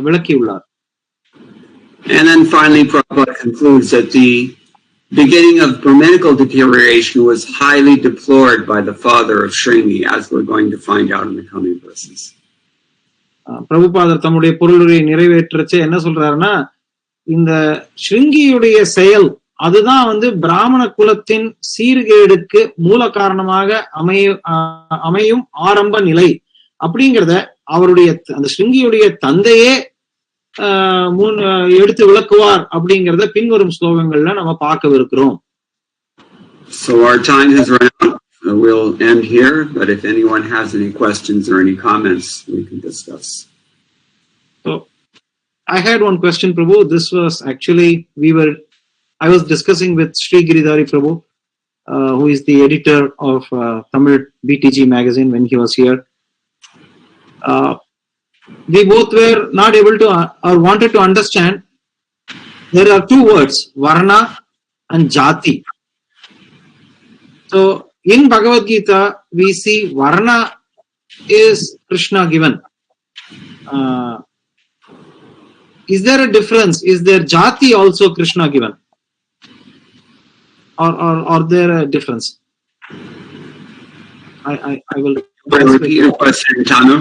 விளக்கியுள்ளார். And then finally Prabhupada concludes that the beginning of Brahminical deterioration was highly deplored by the father of Sringi, as we're going to find out in the coming verses. பிரபுபாதர் தம்முடைய பொருளுரை நிறைவேற்றச்சு என்ன சொல்றாருன்னா, இந்த ஸ்ருங்கியுடைய செயல் அதுதான் பிராமண குலத்தின் சீர்கேடுக்கு மூல காரணமாக அமையும் ஆரம்ப நிலை அப்படிங்கிறத அவருடைய அந்த ஸ்ருங்கியுடைய தந்தையே எடுத்து விளக்குவார் அப்படிங்கிறத பின்வரும் ஸ்லோகங்கள்ல நம்ம பார்க்கவிருக்கிறோம். So our time has run out. We'll end here, but if anyone has any questions or any comments, we can discuss. So I had one question, Prabhu. This was actually I was discussing with Sri Giridhari Prabhu, who is the editor of Tamil BTG magazine when he was here. We both were not able to or wanted to understand. There are two words, Varna and Jati. So in Bhagavad Gita, we see Varna is Krishna given. Is there a difference? Is there Jati also Krishna given? Or there a difference? I will repeat your question, Tanu.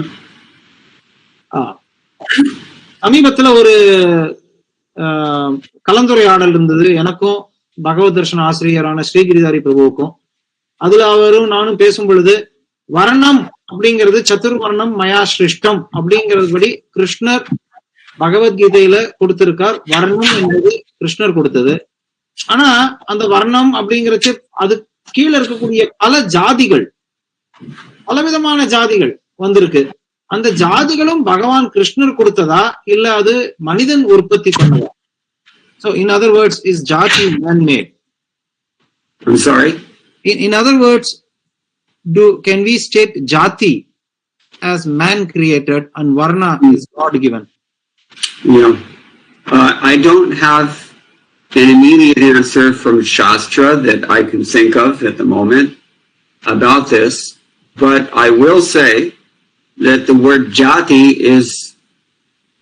சமீபத்துல ஒரு கலந்துரையாடல் இருந்தது எனக்கும் பகவத் தர்ஷன ஆசிரியரான ஸ்ரீகிரிதாரி பிரபுவுக்கும். அதுல அவரும் நானும் பேசும் பொழுது வர்ணம் அப்படிங்கிறது சதுர்வர்ணம் மயா சிருஷ்டம் அப்படிங்கிறதுபடி கிருஷ்ணர் பகவத்கீதையில கொடுத்திருக்கார். வர்ணம் என்பது கிருஷ்ணர் கொடுத்தது. ஆனா அந்த வர்ணம் அப்படிங்கிறச்சு அது கீழே இருக்கக்கூடிய பல ஜாதிகள், பலவிதமான ஜாதிகள் வந்திருக்கு. அந்த ஜாதிகளும் பகவான் கிருஷ்ணர் கொடுத்ததா இல்ல அது மனிதன் உற்பத்தி பண்ணதா? So in other words, is jati man-made? I'm sorry? In other words, can we state jati as man created and varna is God given? Yeah. I don't have an immediate answer from Shastra that I can think of at the moment about this, but I will say that the word jati is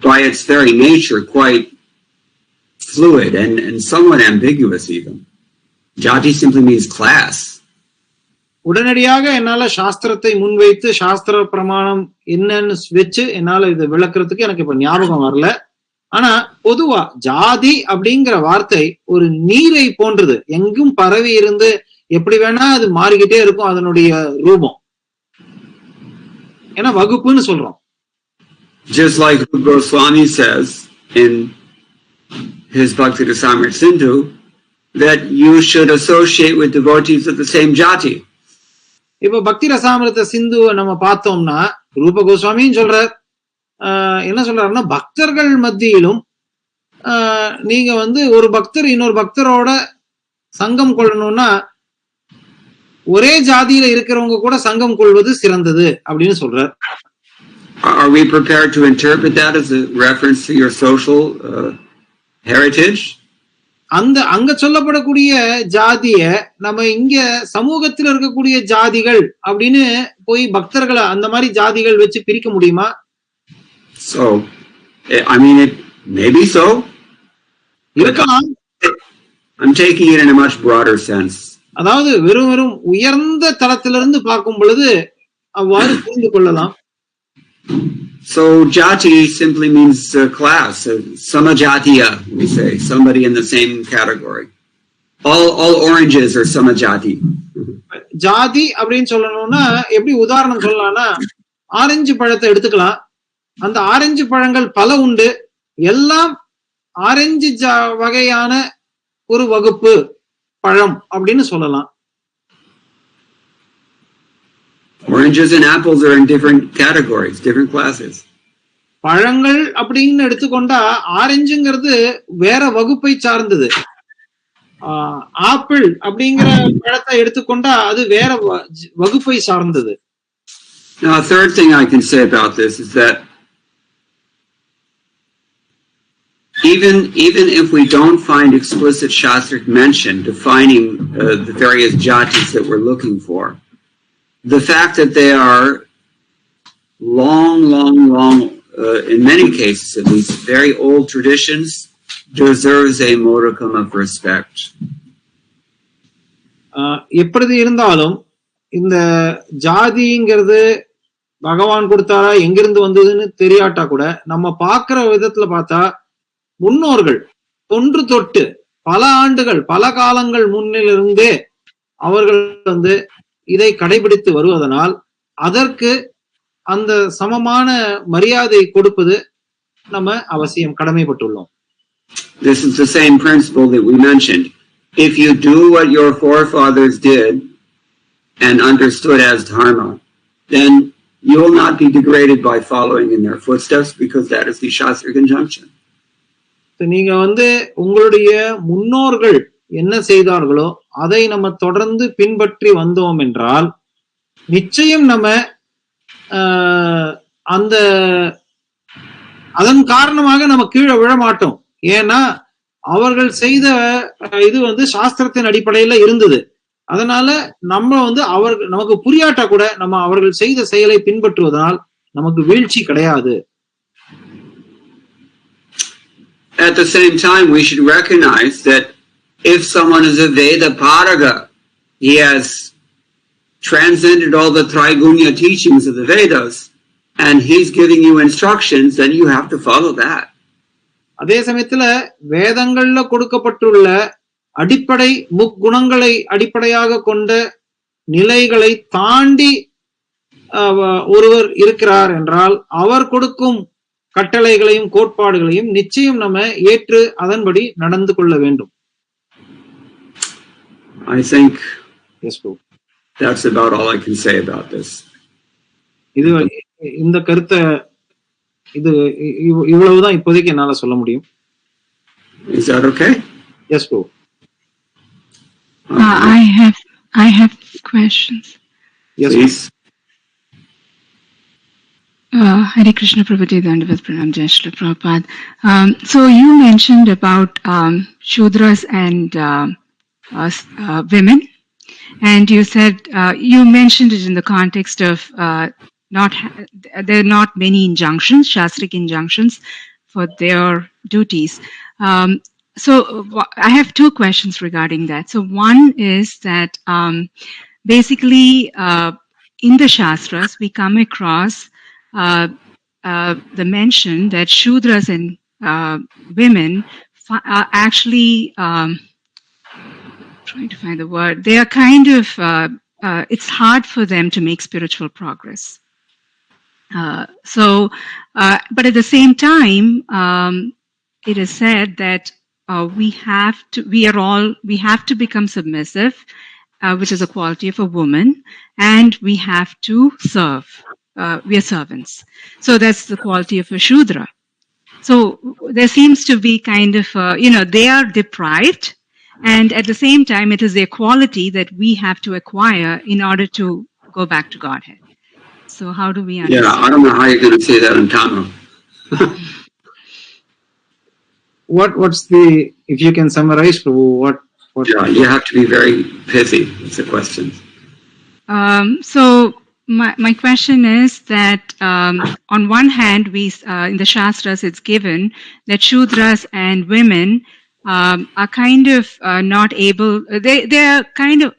by its very nature quite fluid and somewhat ambiguous even. Jati simply means class. உடனடியாக என்னால சாஸ்திரத்தை முன்வைத்து சாஸ்திர பிரமாணம் என்னன்னு வச்சு என்னால இதை விளக்குறதுக்கு எனக்கு இப்ப ஞாபகம் வரல. ஆனா பொதுவா ஜாதி அப்படிங்கிற வார்த்தை ஒரு நீரை போன்றது, எங்கும் பரவி இருந்து எப்படி வேணா அது மாறிக்கிட்டே இருக்கும் அதனுடைய ரூபம். ஏன்னா வகுப்புன்னு சொல்றோம். Just like Goswami says in his Bhakti Rasamrita Sindhu that you should associate with devotees of the same jati. இப்ப பக்தி ரசாமிரத சிந்துவை நம்ம பார்த்தோம்னா ரூப கோஸ்வாமின்னு சொல்றார். என்ன சொல்றாருன்னா பக்தர்கள் மத்தியிலும் நீங்க ஒரு பக்தர் இன்னொரு பக்தரோட சங்கம் கொள்ளணும்னா ஒரே ஜாதியில இருக்கிறவங்க கூட சங்கம் கொள்வது சிறந்தது அப்படின்னு சொல்றார். Are we prepared to interpret that as a reference to your social heritage? அங்க சொல்லப்படக்கூடிய ஜாதிய நம்ம இங்க சமூகத்தில் இருக்கக்கூடிய ஜாதிகள் அப்படின்னு போய் பக்தர்களை அந்த மாதிரி ஜாதிகள் வச்சு பிரிக்க முடியுமா? So, I mean, it maybe so. இருக்கலாம். I'm taking it in a much broader sense. அதாவது வெறும் உயர்ந்த தளத்திலிருந்து பார்க்கும் பொழுது அவ்வாறு புரிந்து கொள்ளலாம். So jati simply means class. Samajatiya, we say, somebody in the same category. All oranges are samajati. ஜாதி அப்படின்னு சொல்லணும்னா எப்படி உதாரணம் சொல்லலாம்னா ஆரஞ்சு பழத்தை எடுத்துக்கலாம். அந்த ஆரஞ்சு பழங்கள் பல உண்டு, எல்லாம் ஆரஞ்சு வகையான ஒரு வகுப்பு பழம் அப்படின்னு சொல்லலாம். Oranges and apples are in different categories, different classes. பழங்கள் அப்படின்னு எடுத்துக்கொண்டா ஆரஞ்சுங்கிறது வேற வகுப்பை சார்ந்தது. ஆப்பிள் அப்படிங்கிற பழத்தை எடுத்துக்கொண்டா அது வேற வகுப்பை சார்ந்தது. Now, a third thing I can say about this is that even if we don't find explicit shastric mention defining the various jatis that we're looking for, the fact that they are long, in many cases at least, very old traditions deserves a modicum of respect. எப்படி இருந்தாலும் இந்த ஜாதிங்கிறது பகவான் கொடுத்தாரா எங்கிருந்து வந்ததுன்னு தெரியாட்டா கூட நம்ம பார்க்கிற விதத்துல பார்த்தா முன்னோர்கள் தொன்று தொட்டு பல ஆண்டுகள் பல காலங்கள் முன்னிலிருந்தே அவர்கள் இதை கடைபிடித்து வருவதனால் அதற்கு அந்த சமமான மரியாதை கொடுப்பது நம்ம அவசியம் கடமைப்பட்டுள்ளோம். This is the same principle that we mentioned. If you do what your forefathers did and understood as dharma, then you will not be degraded by following in their footsteps, because that is the shastric injunction. நீங்க உங்களுடைய முன்னோர்கள் என்ன செய்தார்களோ அதை நம்ம தொடர்ந்து பின்பற்றி வந்தோம் என்றால் நிச்சயம் நம்ம அதன் காரணமாக நம்ம கீழே விழ மாட்டோம். ஏன்னா அவர்கள் செய்த இது சாஸ்திரத்தின் அடிப்படையில இருந்தது. அதனால நம்ம நமக்கு புரியாட்டா கூட நம்ம அவர்கள் செய்த செயலை பின்பற்றுவதனால் நமக்கு வீழ்ச்சி கிடையாது. At the same time, we should recognize that if someone is a Veda Paraga, he has transcended all the Traigunya teachings of the Vedas, and he's giving you instructions, then you have to follow that. அதே சமயத்துல வேதங்கள்ல கொடுக்கப்பட்டுள்ள அடிப்படை முக்குணங்களை அடிப்படையாக கொண்ட நிலைகளை தாண்டி ஒருவர் இருக்கிறார் என்றால் அவர் கொடுக்கும் கட்டளைகளையும் கோட்பாடுகளையும் நிச்சயம் நம்ம ஏற்று அதன்படி நடந்து கொள்ள வேண்டும். I think yes, bro. That's about all I can say about this. இந்த கருத்தை இவ்வளவுதான் இப்போதைக்கு என்னால சொல்ல முடியும். Is that okay? Yes, bro. I have questions. Yes, please. Hare Krishna Prabhuji, Dandavat Pranam, Jai Shri Prabhupada. So you mentioned about Shudras and women, and you said you mentioned it in the context of there are not many injunctions, shastric injunctions for their duties. So I have two questions regarding that. So one is that basically in the Shastras we come across the mention that Shudras and women are actually trying to find the word. They are kind of it's hard for them to make spiritual progress. But at the same time, it is said that we have to become submissive, which is a quality of a woman, and we have to serve. We are servants. So that's the quality of a Shudra. So there seems to be kind of, they are deprived, and at the same time, it is their quality that we have to acquire in order to go back to Godhead. So how do we understand? Yeah, I don't know how you're going to say that in Tamil. What's the, if you can summarize, Prabhu, what? Yeah, you have to be very pithy with the question. So my question is that on one hand, we in the Shastras it's given that Shudras and women are kind of not able. They are kind of,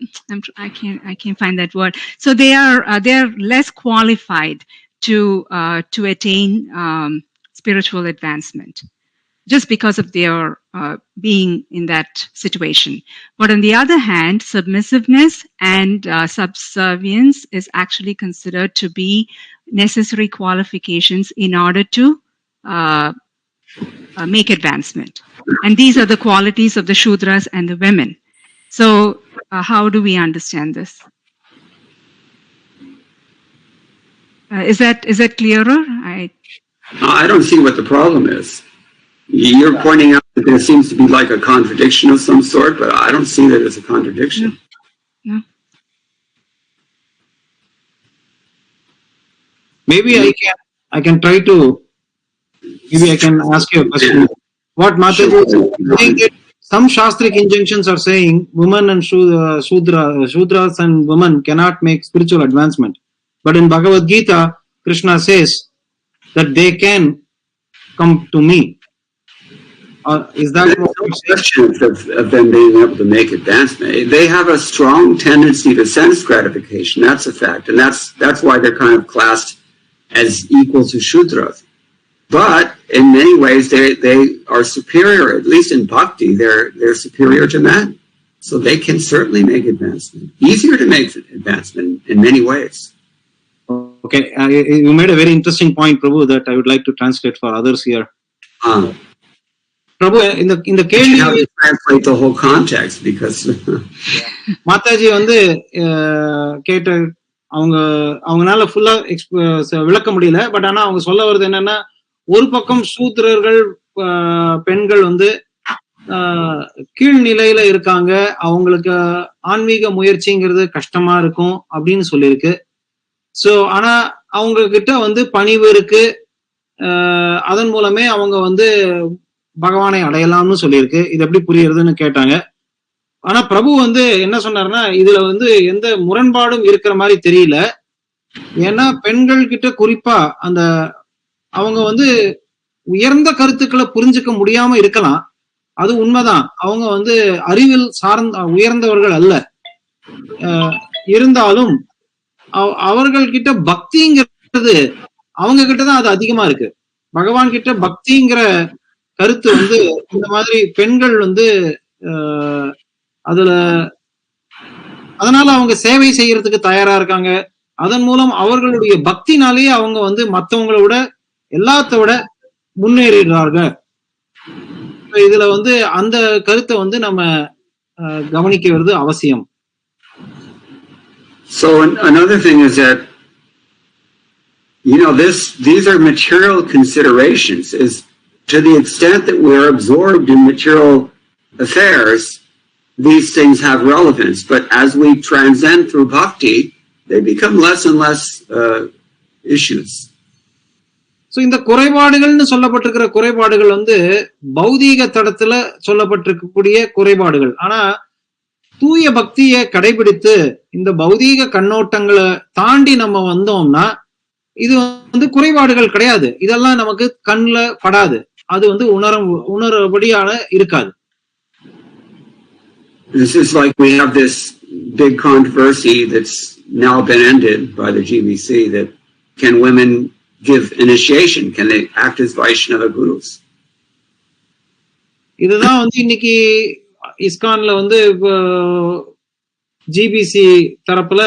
I can't find that word. So they're less qualified to attain spiritual advancement, just because of their being in that situation. But on the other hand, submissiveness and subservience is actually considered to be necessary qualifications in order to make advancement. And these are the qualities of the Shudras and the women. So how do we understand this? Is that clearer? I don't see what the problem is. You're pointing out that there seems to be like a contradiction of some sort, but I don't see that as a contradiction. No. Maybe I can try to, maybe I can ask you a question. What Mataji is saying, some Shastric injunctions are saying women and Shudras and women cannot make spiritual advancement. But in Bhagavad Gita, Krishna says that they can come to me. Is that no question of them being able to make advancement? They have a strong tendency to sense gratification. That's a fact, and that's why they're kind of classed as equal to Shudras. But in many ways, they are superior. At least in bhakti, they're superior to men, so they can certainly make advancement. Easier to make advancement in many ways. Okay, you made a very interesting point, Prabhu, that I would like to translate for others here. Prabhu, in the case, you have to translate the whole context because Mataji வந்து கேட்ட அவங்கனால ஃபுல்லா விளக்க முடியல. பட் ஆனா அவங்க சொல்ல வருது என்னன்னா, ஒரு பக்கம் சூத்திரர்கள் பெண்கள் வந்து கீழ்நிலையில இருக்காங்க, அவங்களுக்கு ஆன்மீக முயற்சிங்கிறது கஷ்டமா இருக்கும் அப்படின்னு சொல்லியிருக்கு. சோ ஆனா அவங்க கிட்ட வந்து பணிவு இருக்கு, அதன் மூலமே அவங்க வந்து பகவானை அடையலாம்னு சொல்லியிருக்கு. இது எப்படி புரியுறதுன்னு கேட்டாங்க. ஆனா பிரபு வந்து என்ன சொன்னாருன்னா, இதுல வந்து எந்த முரண்பாடும் இருக்கிற மாதிரி தெரியல. ஏன்னா பெண்கள் கிட்ட குறிப்பா அந்த அவங்க வந்து உயர்ந்த கருத்துக்களை புரிஞ்சுக்க முடியாம இருக்கலாம், அது உண்மைதான். அவங்க வந்து அறிவில் சார்ந்த உயர்ந்தவர்கள் அல்ல. இருந்தாலும் அவர்கள் கிட்ட பக்திங்கிறது அவங்க கிட்டதான் அது அதிகமா இருக்கு. பகவான் கிட்ட பக்திங்கிற கருத்து வந்து இந்த மாதிரி பெண்கள் வந்து அதுல அதனால அவங்க சேவை செய்யறதுக்கு தயாரா இருக்காங்க. அதன் மூலம் அவர்களுடைய பக்தினாலேயே அவங்க வந்து மற்றவங்களை விட எல்லாத்த விட முன்னேறிடுறார்கள். இதுல வந்து அந்த கருத்தை வந்து நம்ம கவனிக்கிறது அவசியம். So another thing is that, these are material considerations. Is to the extent that we're absorbed in material affairs, these things have relevance. But as we transcend through bhakti, they become less and less issues. So இந்த குறைபாடுகள்னு சொல்லப்பட்டிருக்கிற குறைபாடுகள் வந்து பௌதீக தடத்துல சொல்லப்பட்டிருக்கக்கூடிய குறைபாடுகள். ஆனா தூய பக்தியை கடைபிடித்து இந்த பௌதீக கண்ணோட்டங்களை தாண்டி நம்ம வந்தோம்னா இது வந்து குறைபாடுகள் கிடையாது. இதெல்லாம் நமக்கு கண்ணுல படாது, அது வந்து உணரபடியான இருக்காது. This is like we have this big controversy that's now been ended by the GBC, that can women give initiation? Can they act as Vaishnava gurus? இதுதான் வந்து இன்னைக்கு இஸ்கான்ல வந்து ஜிபிசி தரப்புல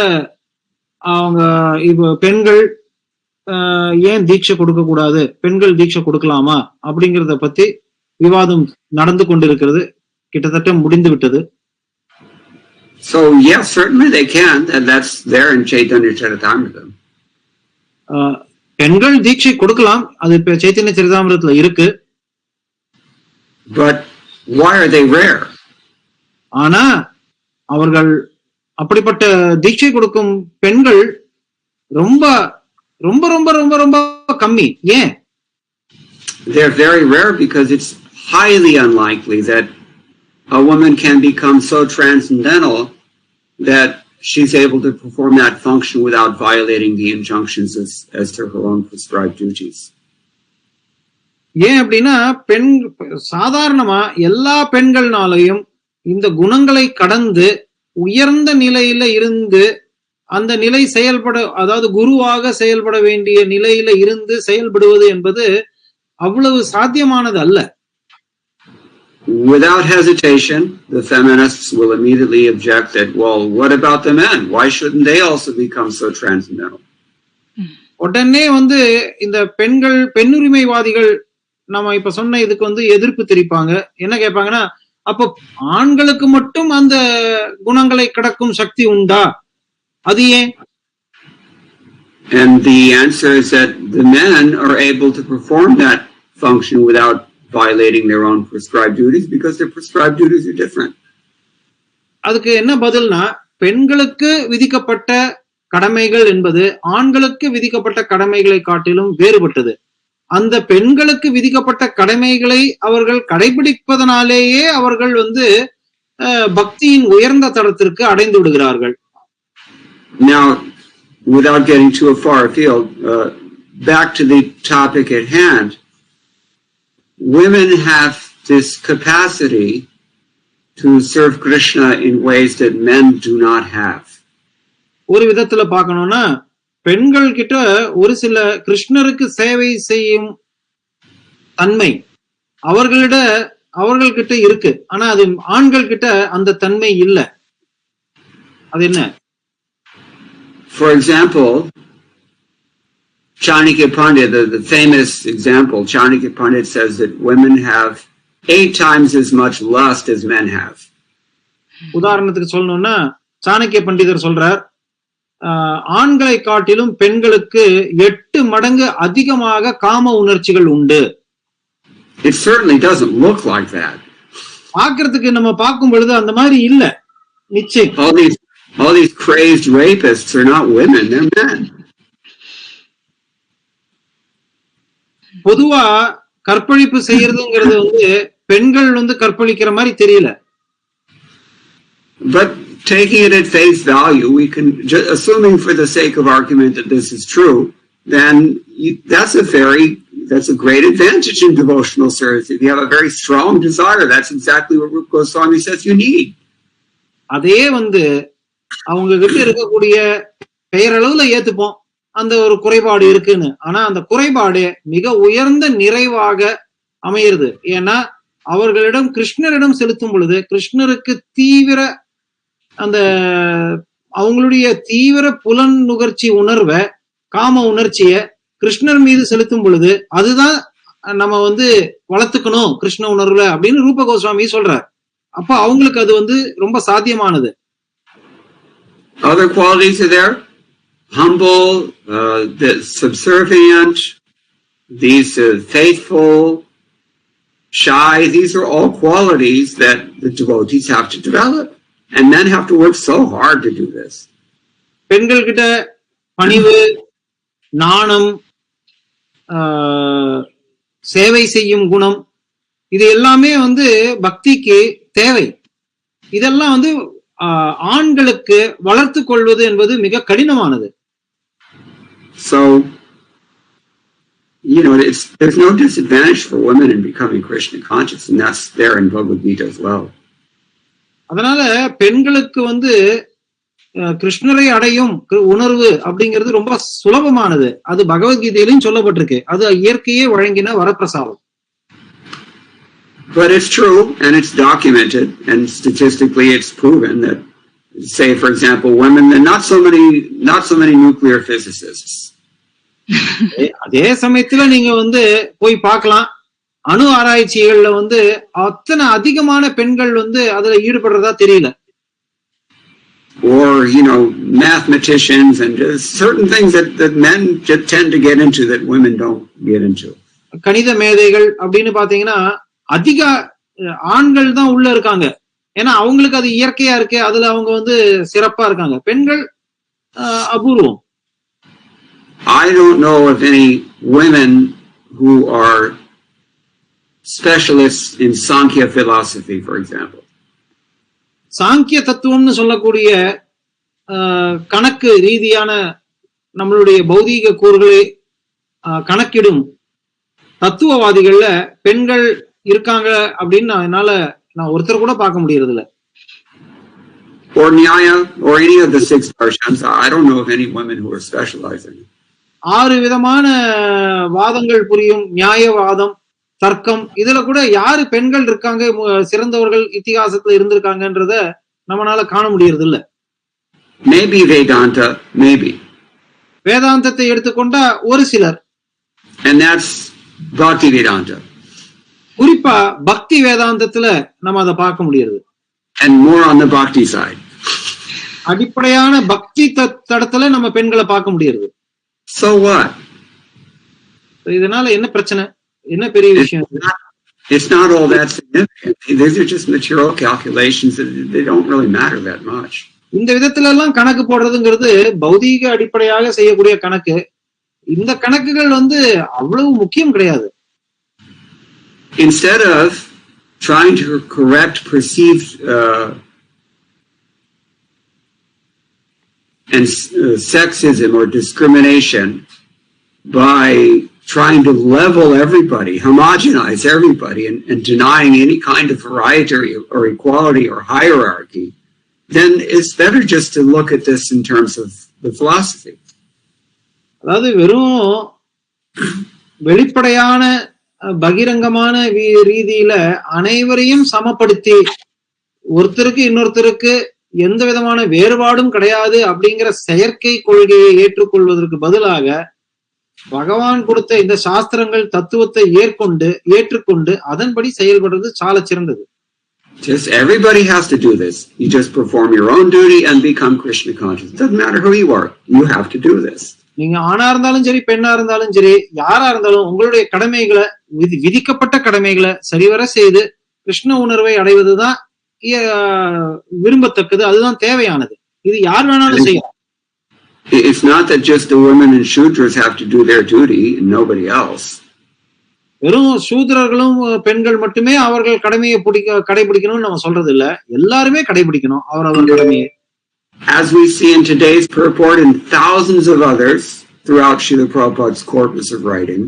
அவங்க இப்ப பெண்கள் ஏன் தீட்சை கொடுக்க கூடாது, பெண்கள் தீட்சை கொடுக்கலாமா அப்படிங்கறத பத்தி விவாதம் நடந்து கொண்டிருக்கிறது, கிட்டத்தட்ட முடிந்து விட்டது. So yes, certainly they can, and that's there in Chaitanya Charitamrita. பெண்கள் தீட்சை கொடுக்கலாம், அது இப்ப சைத்தன்ய சரிதாமிரத்துல இருக்கு. But why are they rare? ஆனா அவர்கள் அப்படிப்பட்ட தீட்சை கொடுக்கும் பெண்கள் ரொம்ப ரொம்ப ரொம்ப ரொம்ப ரொம்ப கம்மி. ஏன்? They're very rare because it's highly unlikely that a woman can become so transcendental that she's able to perform that function without violating the injunctions as to her own prescribed duties. ஏன் அப்படின்னா சாதாரணமா எல்லா பெண்கள்னாலையும் இந்த குணங்களை கடந்து உயர்ந்த நிலையில இருந்து அந்த நிலை செயல்பட, அதாவது குருவாக செயல்பட வேண்டிய நிலையில இருந்து செயல்படுவது என்பது அவ்வளவு சாத்தியமானது அல்ல. Without hesitation, the feminists will immediately object that, well, what about the men? Why shouldn't they also become so transcendental? உடனே இந்த பெண்ணுரிமைவாதிகள் நம்ம இப்ப சொன்ன இதுக்கு எதிர்ப்பு தெரிவிப்பாங்க. என்ன கேட்பாங்கன்னா, அப்போ ஆண்களுக்கு மட்டும் அந்த குணங்களை கடக்கும் சக்தி உண்டா? அது ஏன்? And the answer is that the men are able to perform that function without violating their own prescribed duties because their prescribed duties are different. அதுக்கு என்ன பதில்னா, பெண்களுக்கு விதிக்கப்பட்ட கடமைகள் என்பது ஆண்களுக்கு விதிக்கப்பட்ட கடமைகளை காட்டிலும் வேறுபட்டது. அந்த பெண்களுக்கு விதிக்கப்பட்ட கடமைகளை அவர்கள் கடைபிடிப்பதனாலேயே அவர்கள் பக்தியின் உயர்ந்த தரத்திற்கு அடைந்து விடுகிறார்கள். Now, without getting too far afield, back to the topic at hand, women have this capacity to serve Krishna in ways that men do not have. ஒரு விதத்துல பார்க்கணும்னா, பெண்கள் கிட்ட ஒரு சில கிருஷ்ணருக்கு சேவை செய்யும் தன்மை அவர்கள்கிட்ட இருக்கு. ஆனா அது ஆண்கள் கிட்ட அந்த தன்மை இல்லை. அது என்ன? For example, Chanakya Pandit, the famous example, Chanakya Pandit says that women have 8 times as much lust as men have. உதாரணத்துக்கு சொல்லணும்னா, சாணக்கிய பண்டிதர் சொல்றார், ஆண்களை காட்டிலும் பெண்களுக்கு 8 மடங்கு அதிகமாக காம உணர்ச்சிகள் உண்டு. It certainly doesn't look like that. பார்க்கிறதுக்கு நம்ம பார்க்கும் பொழுது அந்த மாதிரி இல்ல. நிச்சயம். All these crazed rapists are not women, they're men. பொதுவா கற்பழிப்பு செய்யறதுங்கிறது பெண்கள் கற்பழிக்கிற மாதிரி தெரியல. But taking it at face value, we can, assuming for the sake of argument that this is true, then that's a great advantage in devotional service. If you have a very strong desire, that's exactly what Rupa Goswami says you need. அதே அவங்க கிட்ட இருக்கக்கூடிய பெயரளவுல ஏத்துப்போம் அந்த ஒரு குறைபாடு இருக்குன்னு. ஆனா அந்த குறைபாடு மிக உயர்ந்த நிறைவாக அமையிறது. ஏன்னா அவர்களிடம் கிருஷ்ணரிடம் செலுத்தும் பொழுது கிருஷ்ணருக்கு தீவிர அந்த அவங்களுடைய தீவிர புலன் நுகர்ச்சி உணர்வை, காம உணர்ச்சிய கிருஷ்ணர் மீது செலுத்தும் பொழுது அதுதான் நம்ம வளர்த்துக்கணும் கிருஷ்ண உணர்வுல அப்படின்னு ரூப கோஸ்வாமி சொல்றார். அப்ப அவங்களுக்கு அது ரொம்ப சாத்தியமானது. Other qualities are there: humble, subservient, these faithful, shy. These are all qualities that the devotees have to develop, and men have to work so hard to do this. பெண்கள் கிட்ட பணிவு, நாணம், சேவை செய்யும் குணம், இது எல்லாமே பக்திக்கு தேவை. இதெல்லாம் ஆண்களுக்கு வளர்த்து கொள்வது என்பது மிக கடினமானது. So, there's no disadvantage for women in becoming Krishna conscious, and that's there in Bhagavad Gita as well. அதனால பெண்களுக்கு கிருஷ்ணரை அடையும் உணர்வு அப்படிங்கிறது ரொம்ப சுலபமானது. அது பகவத்கீதையிலும் சொல்லப்பட்டிருக்கு. அது இயற்கையே வழங்கின வரப்பிரசாதம். But it's true, and it's documented, and statistically it's proven that, say, for example, women, and not so many nuclear physicists. அதே சமயத்துல நீங்க போய் பார்க்கலாம், அணு ஆராய்ச்சிகள்ல அத்தனை அதிகமான பெண்கள் அதுல ஈடுபடுறதா தெரியல. Or, mathematicians and certain things that men just tend to get into that women don't get into. கணித மேதைகள் அப்படின்னு பாத்தீங்கன்னா அதிக ஆண்கள் தான் உள்ள இருக்காங்க. ஏன்னா அவங்களுக்கு அது இயற்கையா இருக்கு, அதுல அவங்க வந்து சிறப்பா இருக்காங்க. பெண்கள் அபூர்வம். I don't know of any women who are specialists in Sankhya philosophy, for example. சாங்கிய தத்துவம்னு சொல்லக்கூடிய கணக்கு ரீதியான நம்மளுடைய பௌதீக கூறுகளை கணக்கிடும் தத்துவவாதிகள்ல பெண்கள் இருக்காங்க அப்படின்னு நான் ஒருத்தர் கூட பார்க்க முடியறது இல்ல. Or Nyaya, or any of the 6 darshans, I don't know of any women who are specializing. 6 விதமான வாதங்கள் புரியும் நியாயவாதம், தர்க்கம், இதுல கூட யாரு பெண்கள் இருக்காங்க சிறந்தவர்கள் இத்திகாசத்துல இருந்திருக்காங்கன்றத நம்மளால காண முடியறது இல்ல. Maybe Vedanta, maybe. வேதாந்தத்தை எடுத்துக்கொண்டா ஒரு சிலர். And that's Bhakti Vedanta. குறிப்பா பக்தி வேதாந்தத்துல நம்ம அதை பார்க்க முடியாது. And more on the Bhakti side. அடிப்படையான பக்தி தடத்துல நம்ம பெண்களை பார்க்க முடியாது. So what? இதனால என்ன பிரச்சனை, என்ன பெரிய விஷயம்? It's not all that significant. These are just material calculations that they don't really matter that much. இந்த விதத்துல எல்லாம் கணக்கு போடுறதுங்கிறது பௌதீக அடிப்படையாக செய்யக்கூடிய கணக்கு. இந்த கணக்குகள் வந்து அவ்வளவு முக்கியம் கிடையாது. Instead of trying to correct perceived sexism or discrimination by trying to level everybody, homogenize everybody, and denying any kind of variety or equality or hierarchy, then it's better just to look at this in terms of the philosophy. அதாவது வெறும் வெளிப்படையான பகிரங்கமான ரீதியில அனைவரையும் சமப்படுத்தி ஒருத்தருக்கு இன்னொருத்தருக்கு எந்த விதமான வேறுபாடும் கிடையாது அப்படிங்கிற செயற்கை கொள்கையை ஏற்றுக்கொள்வதற்கு பதிலாக பகவான் கொடுத்த இந்த சாஸ்திரங்கள் தத்துவத்தை ஏற்றுக்கொண்டு அதன்படி செயல்படுறது சால சிறந்தது. Just everybody has to do this. You just perform your own duty and become Krishna conscious. It doesn't matter who you are. You have to do this. நீங்க ஆணா இருந்தாலும் சரி, பெண்ணா இருந்தாலும் சரி, யாரா இருந்தாலும் உங்களுடைய கடமைகளை, விதிக்கப்பட்ட கடமைகளை சரிவர செய்து கிருஷ்ண உணர்வை அடைவதுதான் விரும்பத்தக்கது, அதுதான் தேவையானது. இது யார் வேணாலும் செய்யலாம். It's not that just the women and Shudras have to do their duty and nobody else. வெறும் சூத்திரர்களும் பெண்கள் மட்டுமே அவர்கள் கடமையை கடைபிடிக்கணும்னு நம்ம சொல்றது இல்ல, எல்லாருமே கடைபிடிக்கணும் அவரவர் கடமையை. As we see in today's purport and thousands of others throughout Srila Prabhupada's corpus of writing,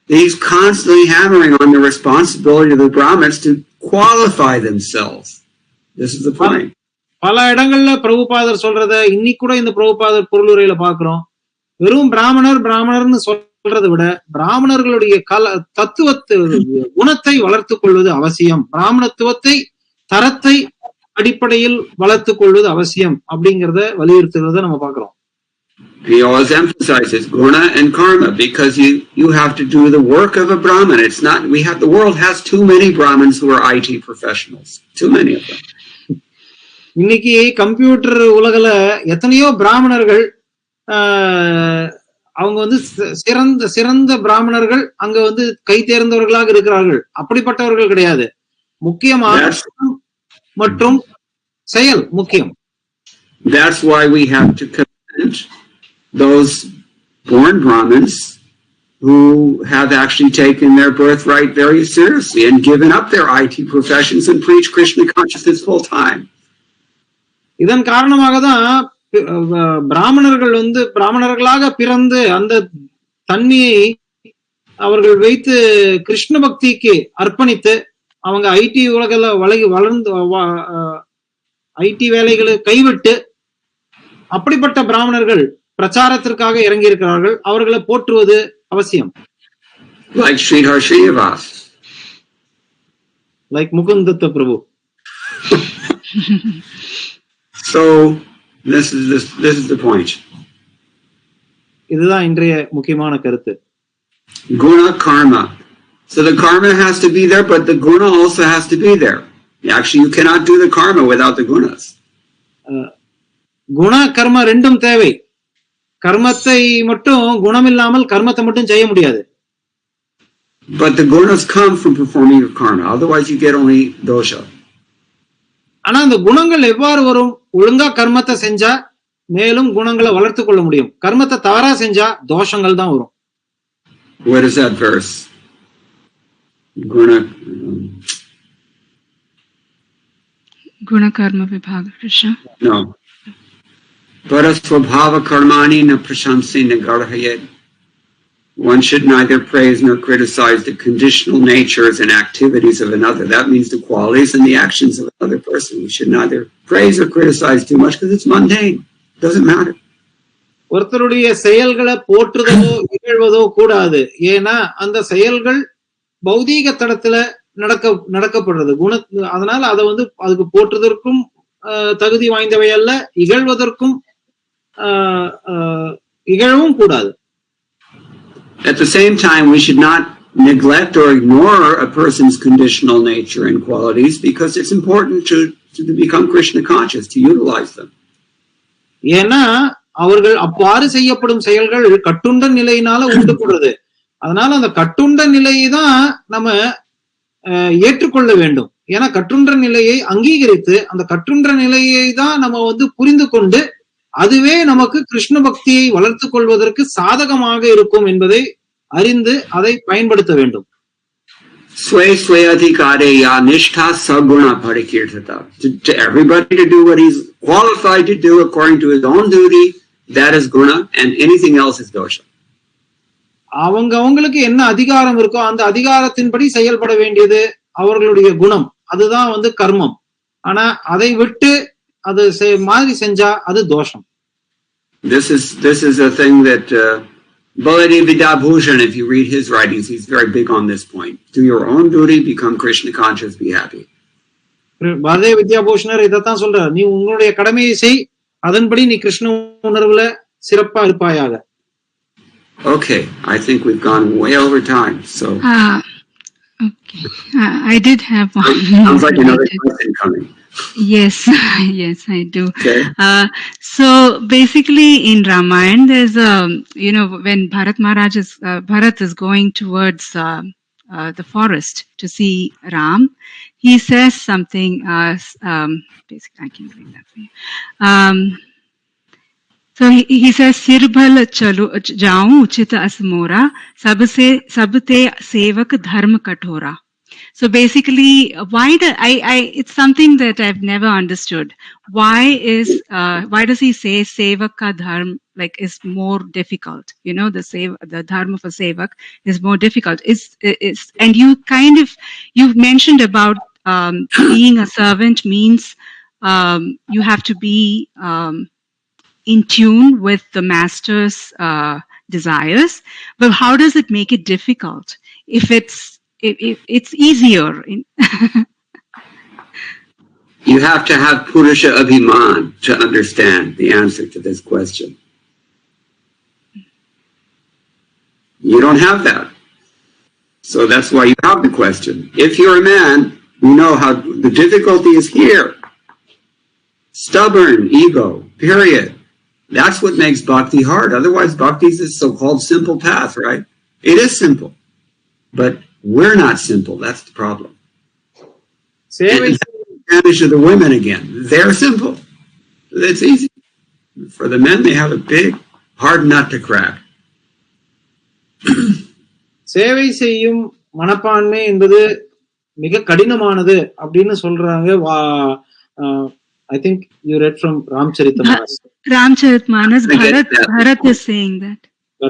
he's constantly hammering on the responsibility of the Brahmins to qualify themselves. This is the point. பல இடங்கள்ல பிரபுபாதர் சொல்றத இன்னைக்கு கூட இந்த பிரபுபாதர் பொருளுரையில பாக்குறோம். வெறும் பிராமணர்னு சொல்றதை விட பிராமணர்களுடைய தத்துவத்தை குணத்தை வளர்த்துக் கொள்வது அவசியம், பிராமணத்துவத்தை தரத்தை அடிப்படையில் வளர்த்துக் கொள்வது அவசியம் அப்படிங்கறத வலியுறுத்துறத நம்ம பாக்குறோம். He always emphasizes guna and karma because you have to do the work of a Brahmin. It's not, the world has too many Brahmins who are IT professionals. Too many of them. இன்னைக்கு கம்ப்யூட்டர் உலகில எத்தனையோ பிராமணர்கள் அவங்க வந்து சிறந்த பிராமணர்கள் அங்க வந்து கை தேர்ந்தவர்களாக இருக்கிறார்கள். அப்படிப்பட்டவர்கள் கிடையாது. முக்கியமாக மற்றும் செயல் முக்கியம். That's why we have to commend those born Brahmins who have actually taken their birthright very seriously and given up their IT professions and preach Krishna consciousness full time. இதன் காரணமாக தான் பிராமணர்கள் வந்து பிராமணர்களாக பிறந்து அந்த தன்மையை அவர்கள் வைத்து கிருஷ்ண பக்திக்கு அர்ப்பணித்து அவங்க ஐடி உலகில வளர்ந்து ஐடி வேலைகளை கைவிட்டு அப்படிப்பட்ட பிராமணர்கள் பிரச்சாரத்திற்காக இறங்கி இருக்கிறார்கள். அவர்களை போற்றுவது அவசியம். Like Sridhar Srinivas. Like Mukunda Datta prabhu. So this is the point. இதுதான் இன்றைய முக்கியமான கருத்து. Guna karma. So the karma has to be there, but the guna also has to be there. Actually, you cannot do the karma without the gunas. குண கர்ம ரெண்டும் தேவை. கர்மத்தை மட்டும் குணம் இல்லாமல் கர்மத்தை மட்டும் செய்ய முடியாது. But the gunas come from performing your karma. Otherwise, you get only dosha. ஆனா அந்த குணங்கள் எவ்வாறு வரும்? ஒழுங்கா கர்மத்தை செஞ்சா மேலும் குணங்களை வளர்த்து கொள்ள முடியும். கர்மத்தை தவறா செஞ்சா தோஷங்கள் தான் வரும். What is that verse? Guna. Guna karma vibhaga Krishna. No. Parasvabhava karmani na prashamsi na garhayet. One should neither praise nor criticize the conditional natures and activities of another. That means the qualities and the actions of another person. We should neither praise or criticize too much because it's mundane. It doesn't matter. ஒருத்தருடைய செயல்களை போற்றுதலோ இகழ்வதோ கூடாது. ஏன்னா அந்த செயல்கள் பௌதீக தளத்துல நடக்கப்படுறது குண. அதனால அதை அதுக்கு போற்றுவதற்கும் தகுதி வாய்ந்தவை அல்ல, இகழ்வதற்கும் இகழவும் கூடாது. At the same time, we should not neglect or ignore a person's conditional nature and qualities because it's important to become Krishna conscious, to utilize them. ஏன்னா அவர்கள் அவ்வாறு செய்யப்படும் செயல்கள் கட்டுண்ட நிலையினால உண்டுபடுறது. அதனால அந்த கட்டுண்ட நிலையை தான் நம்ம ஏற்றுக்கொள்ள வேண்டும். ஏன்னா கட்டுண்ட நிலையை அங்கீகரித்து அந்த கட்டுண்ட நிலையை தான் நம்ம புரிந்து கொண்டு அதுவே நமக்கு கிருஷ்ண பக்தியை வளர்த்து கொள்வதற்கு சாதகமாக இருக்கும் என்பதை அறிந்து அதை பயன்படுத்த வேண்டும். To everybody to do what he's qualified to do according to his own duty, that is guna, and anything else is dosha. அவங்களுக்கு என்ன அதிகாரம் இருக்கோ அந்த அதிகாரத்தின்படி செயல்பட வேண்டியது அவர்களுடைய குணம், அதுதான் கர்மம். ஆனா அதை விட்டு அது மாதிரி செஞ்சா அது தோஷம். This is a thing that Baladev Vidyabhushan, if you read his writings, he's very big on this point. Do your own duty, become Krishna conscious, be happy. பலதேவ வித்யாபூஷணர் இதைத்தான் சொல்றார். நீ உங்களுடைய கடமையை செய், அதன்படி நீ கிருஷ்ண உணர்வுல சிறப்பா இருப்பாயாக. Okay, I think we've gone way over time. So okay, I did have one. Sounds like another question coming. Yes, yes, I do. Okay. So basically, in Ramayana, there's when Bharat is going towards the forest to see Ram, he says something. Basically, I can read that for you. So he says, "Sirbhal chalu jaun uchita asmora, sabte sevak dharma kathora." So basically, why it's something that I've never understood. Why does he say sevaka dharma is more difficult? The dharma of a sevak is more difficult. And you've mentioned about being a servant means you have to be in tune with the master's desires. But how does it make it difficult if it's easier? You have to have Purusha Abhiman to understand the answer to this question. You don't have that. So that's why you have the question. If you're a man, you know how the difficulty is here. Stubborn ego, period. That's what makes bhakti hard. Otherwise, bhakti is a so-called simple path, right? It is simple. But we're not simple. That's the problem. Advantage of the women again. They're simple. It's easy. For the men, they have a big, hard nut to crack. சேவை செய்யும் மனப்பான்மை என்பது மிக கடினமானது அப்படின்னு சொல்றாங்க. I think you read from Ramcharitamanas. Ramcharitamanas, Bharat is saying that.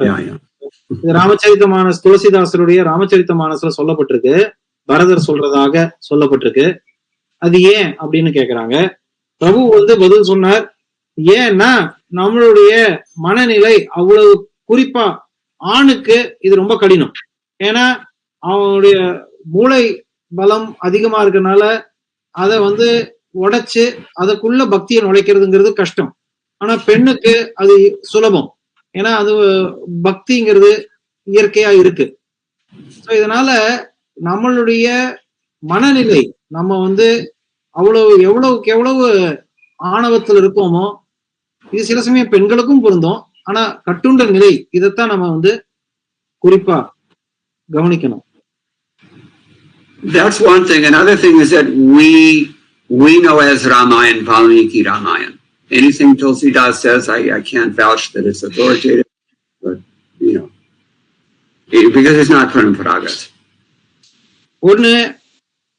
Yeah. ராமச்சரித்தமானஸ் துளசிதாசருடைய ராமச்சரித்தமானஸ்ல சொல்லப்பட்டிருக்கு, பரதர் சொல்றதாக சொல்லப்பட்டிருக்கு. அது ஏன் அப்படின்னு கேக்குறாங்க. பிரபு பதில் சொன்னார், ஏன்னா நம்மளுடைய மனநிலை அவ்வளவு, குறிப்பா ஆணுக்கு இது ரொம்ப கடினம். ஏன்னா அவனுடைய மூளை பலம் அதிகமா இருக்கனால அதை உடைச்சு அதுக்குள்ள பக்தியை நுழைக்கிறதுங்கிறது கஷ்டம். ஆனா பெண்ணுக்கு அது சுலபம். ஏன்னா அது பக்திங்கிறது இயற்கையா இருக்கு. இதனால நம்மளுடைய மனநிலை நம்ம எவ்வளவுக்கு எவ்வளவு ஆணவத்தில் இருக்கோமோ, இது சில சமயம் பெண்களுக்கும் பொருந்தும். ஆனா கட்டுண்ட நிலை, இதைத்தான் நம்ம குறிப்பா கவனிக்கணும். That's one thing. Another thing is that we know as Ramayana, Valmiki Ramayana. Anything Tulsidas says, I can't vouch that it's authoritative, but, you know, because it's not Paramparagata. ஒண்ணு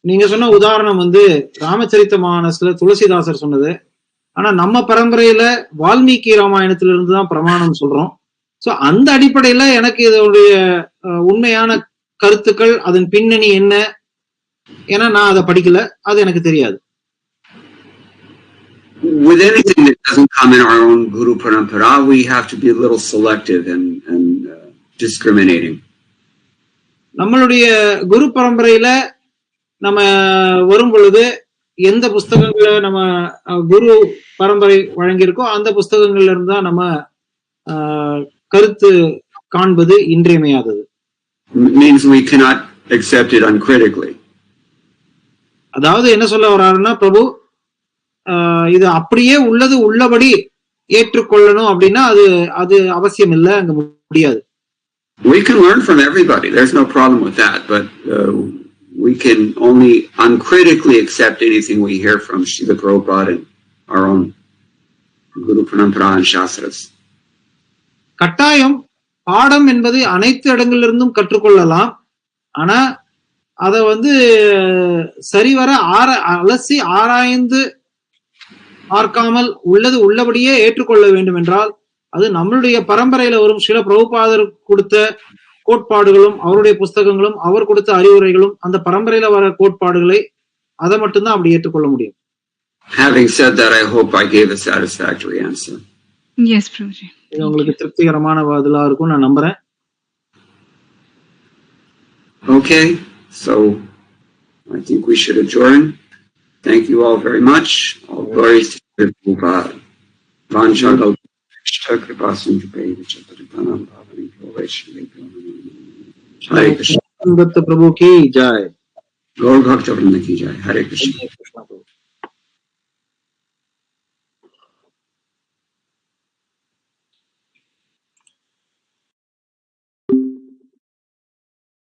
நீங்க சொன்ன உதாரணம் வந்து ராமச்சரித்த மானஸ்ல துளசிதாசர் சொன்னது. ஆனா நம்ம பரம்பரையில வால்மீகி ராமாயணத்துல இருந்துதான் பிரமாணம் சொல்றோம். சோ அந்த அடிப்படையில எனக்கு இதோடைய உண்மையான கருத்துக்கள், அதன் பின்னணி என்ன, ஏன்னா நான் அதை படிக்கல, அது எனக்கு தெரியாது. With anything that doesn't come in our own Guru Parampara, we have to be a little selective and discriminating. நம்மளுடைய குரு பரம்பரையில நம்ம வரும் பொழுது எந்த புஸ்தகங்களை நம்ம குரு பரம்பரை வழங்கியிருக்கோ அந்த புஸ்தகங்கள்ல இருந்தா நம்ம கருத்து காண்பது இன்றியமையாதது. Means we cannot accept it uncritically. அதாவது என்ன சொல்ல வர்றாருன்னா, பிரபு இது அப்படியே உள்ளது உள்ளபடி ஏற்றுக்கொள்ளணும் அப்படின்னா அது அவசியம் இல்லை, அங்க முடியாது. We can learn from everybody. There's no problem with that, but we can only uncritically accept anything we hear from Srila Prabhupada and our own Guru Parampara and Shastras. கட்டாயம் பாடம் என்பது அனைத்து இடங்களிலிருந்தும் கற்றுக்கொள்ளலாம். ஆனா அத சரிவர அலசி ஆராய்ந்து பார்க்காமல் உள்ளது உள்ளபடியே ஏற்றுக்கொள்ள வேண்டும் என்றால் அது நம்மளுடைய பரம்பரையில வரும் சில பிரபுபாதர் கொடுத்த கோட்பாடுகளும் அவருடைய புஸ்தகங்களும் அவர் கொடுத்த அறிவுரைகளும் அந்த பரம்பரையில வர கோட்பாடுகளை அதை மட்டும்தான் அப்படி ஏற்றுக்கொள்ள முடியும். Having said that, I hope I gave a satisfactory answer. Yes, Prabhuji. இது உங்களுக்கு திருப்திகரமான பதிலா இருக்கும் நான் நம்புறேன். Okay, so I think we should adjourn. Thank you all very much. All glories to Prabhupada. Vanchagal Hare Krishna. प्रभु की जय. Gaur Bhakta Vrinda ki jai. Hare Krishna.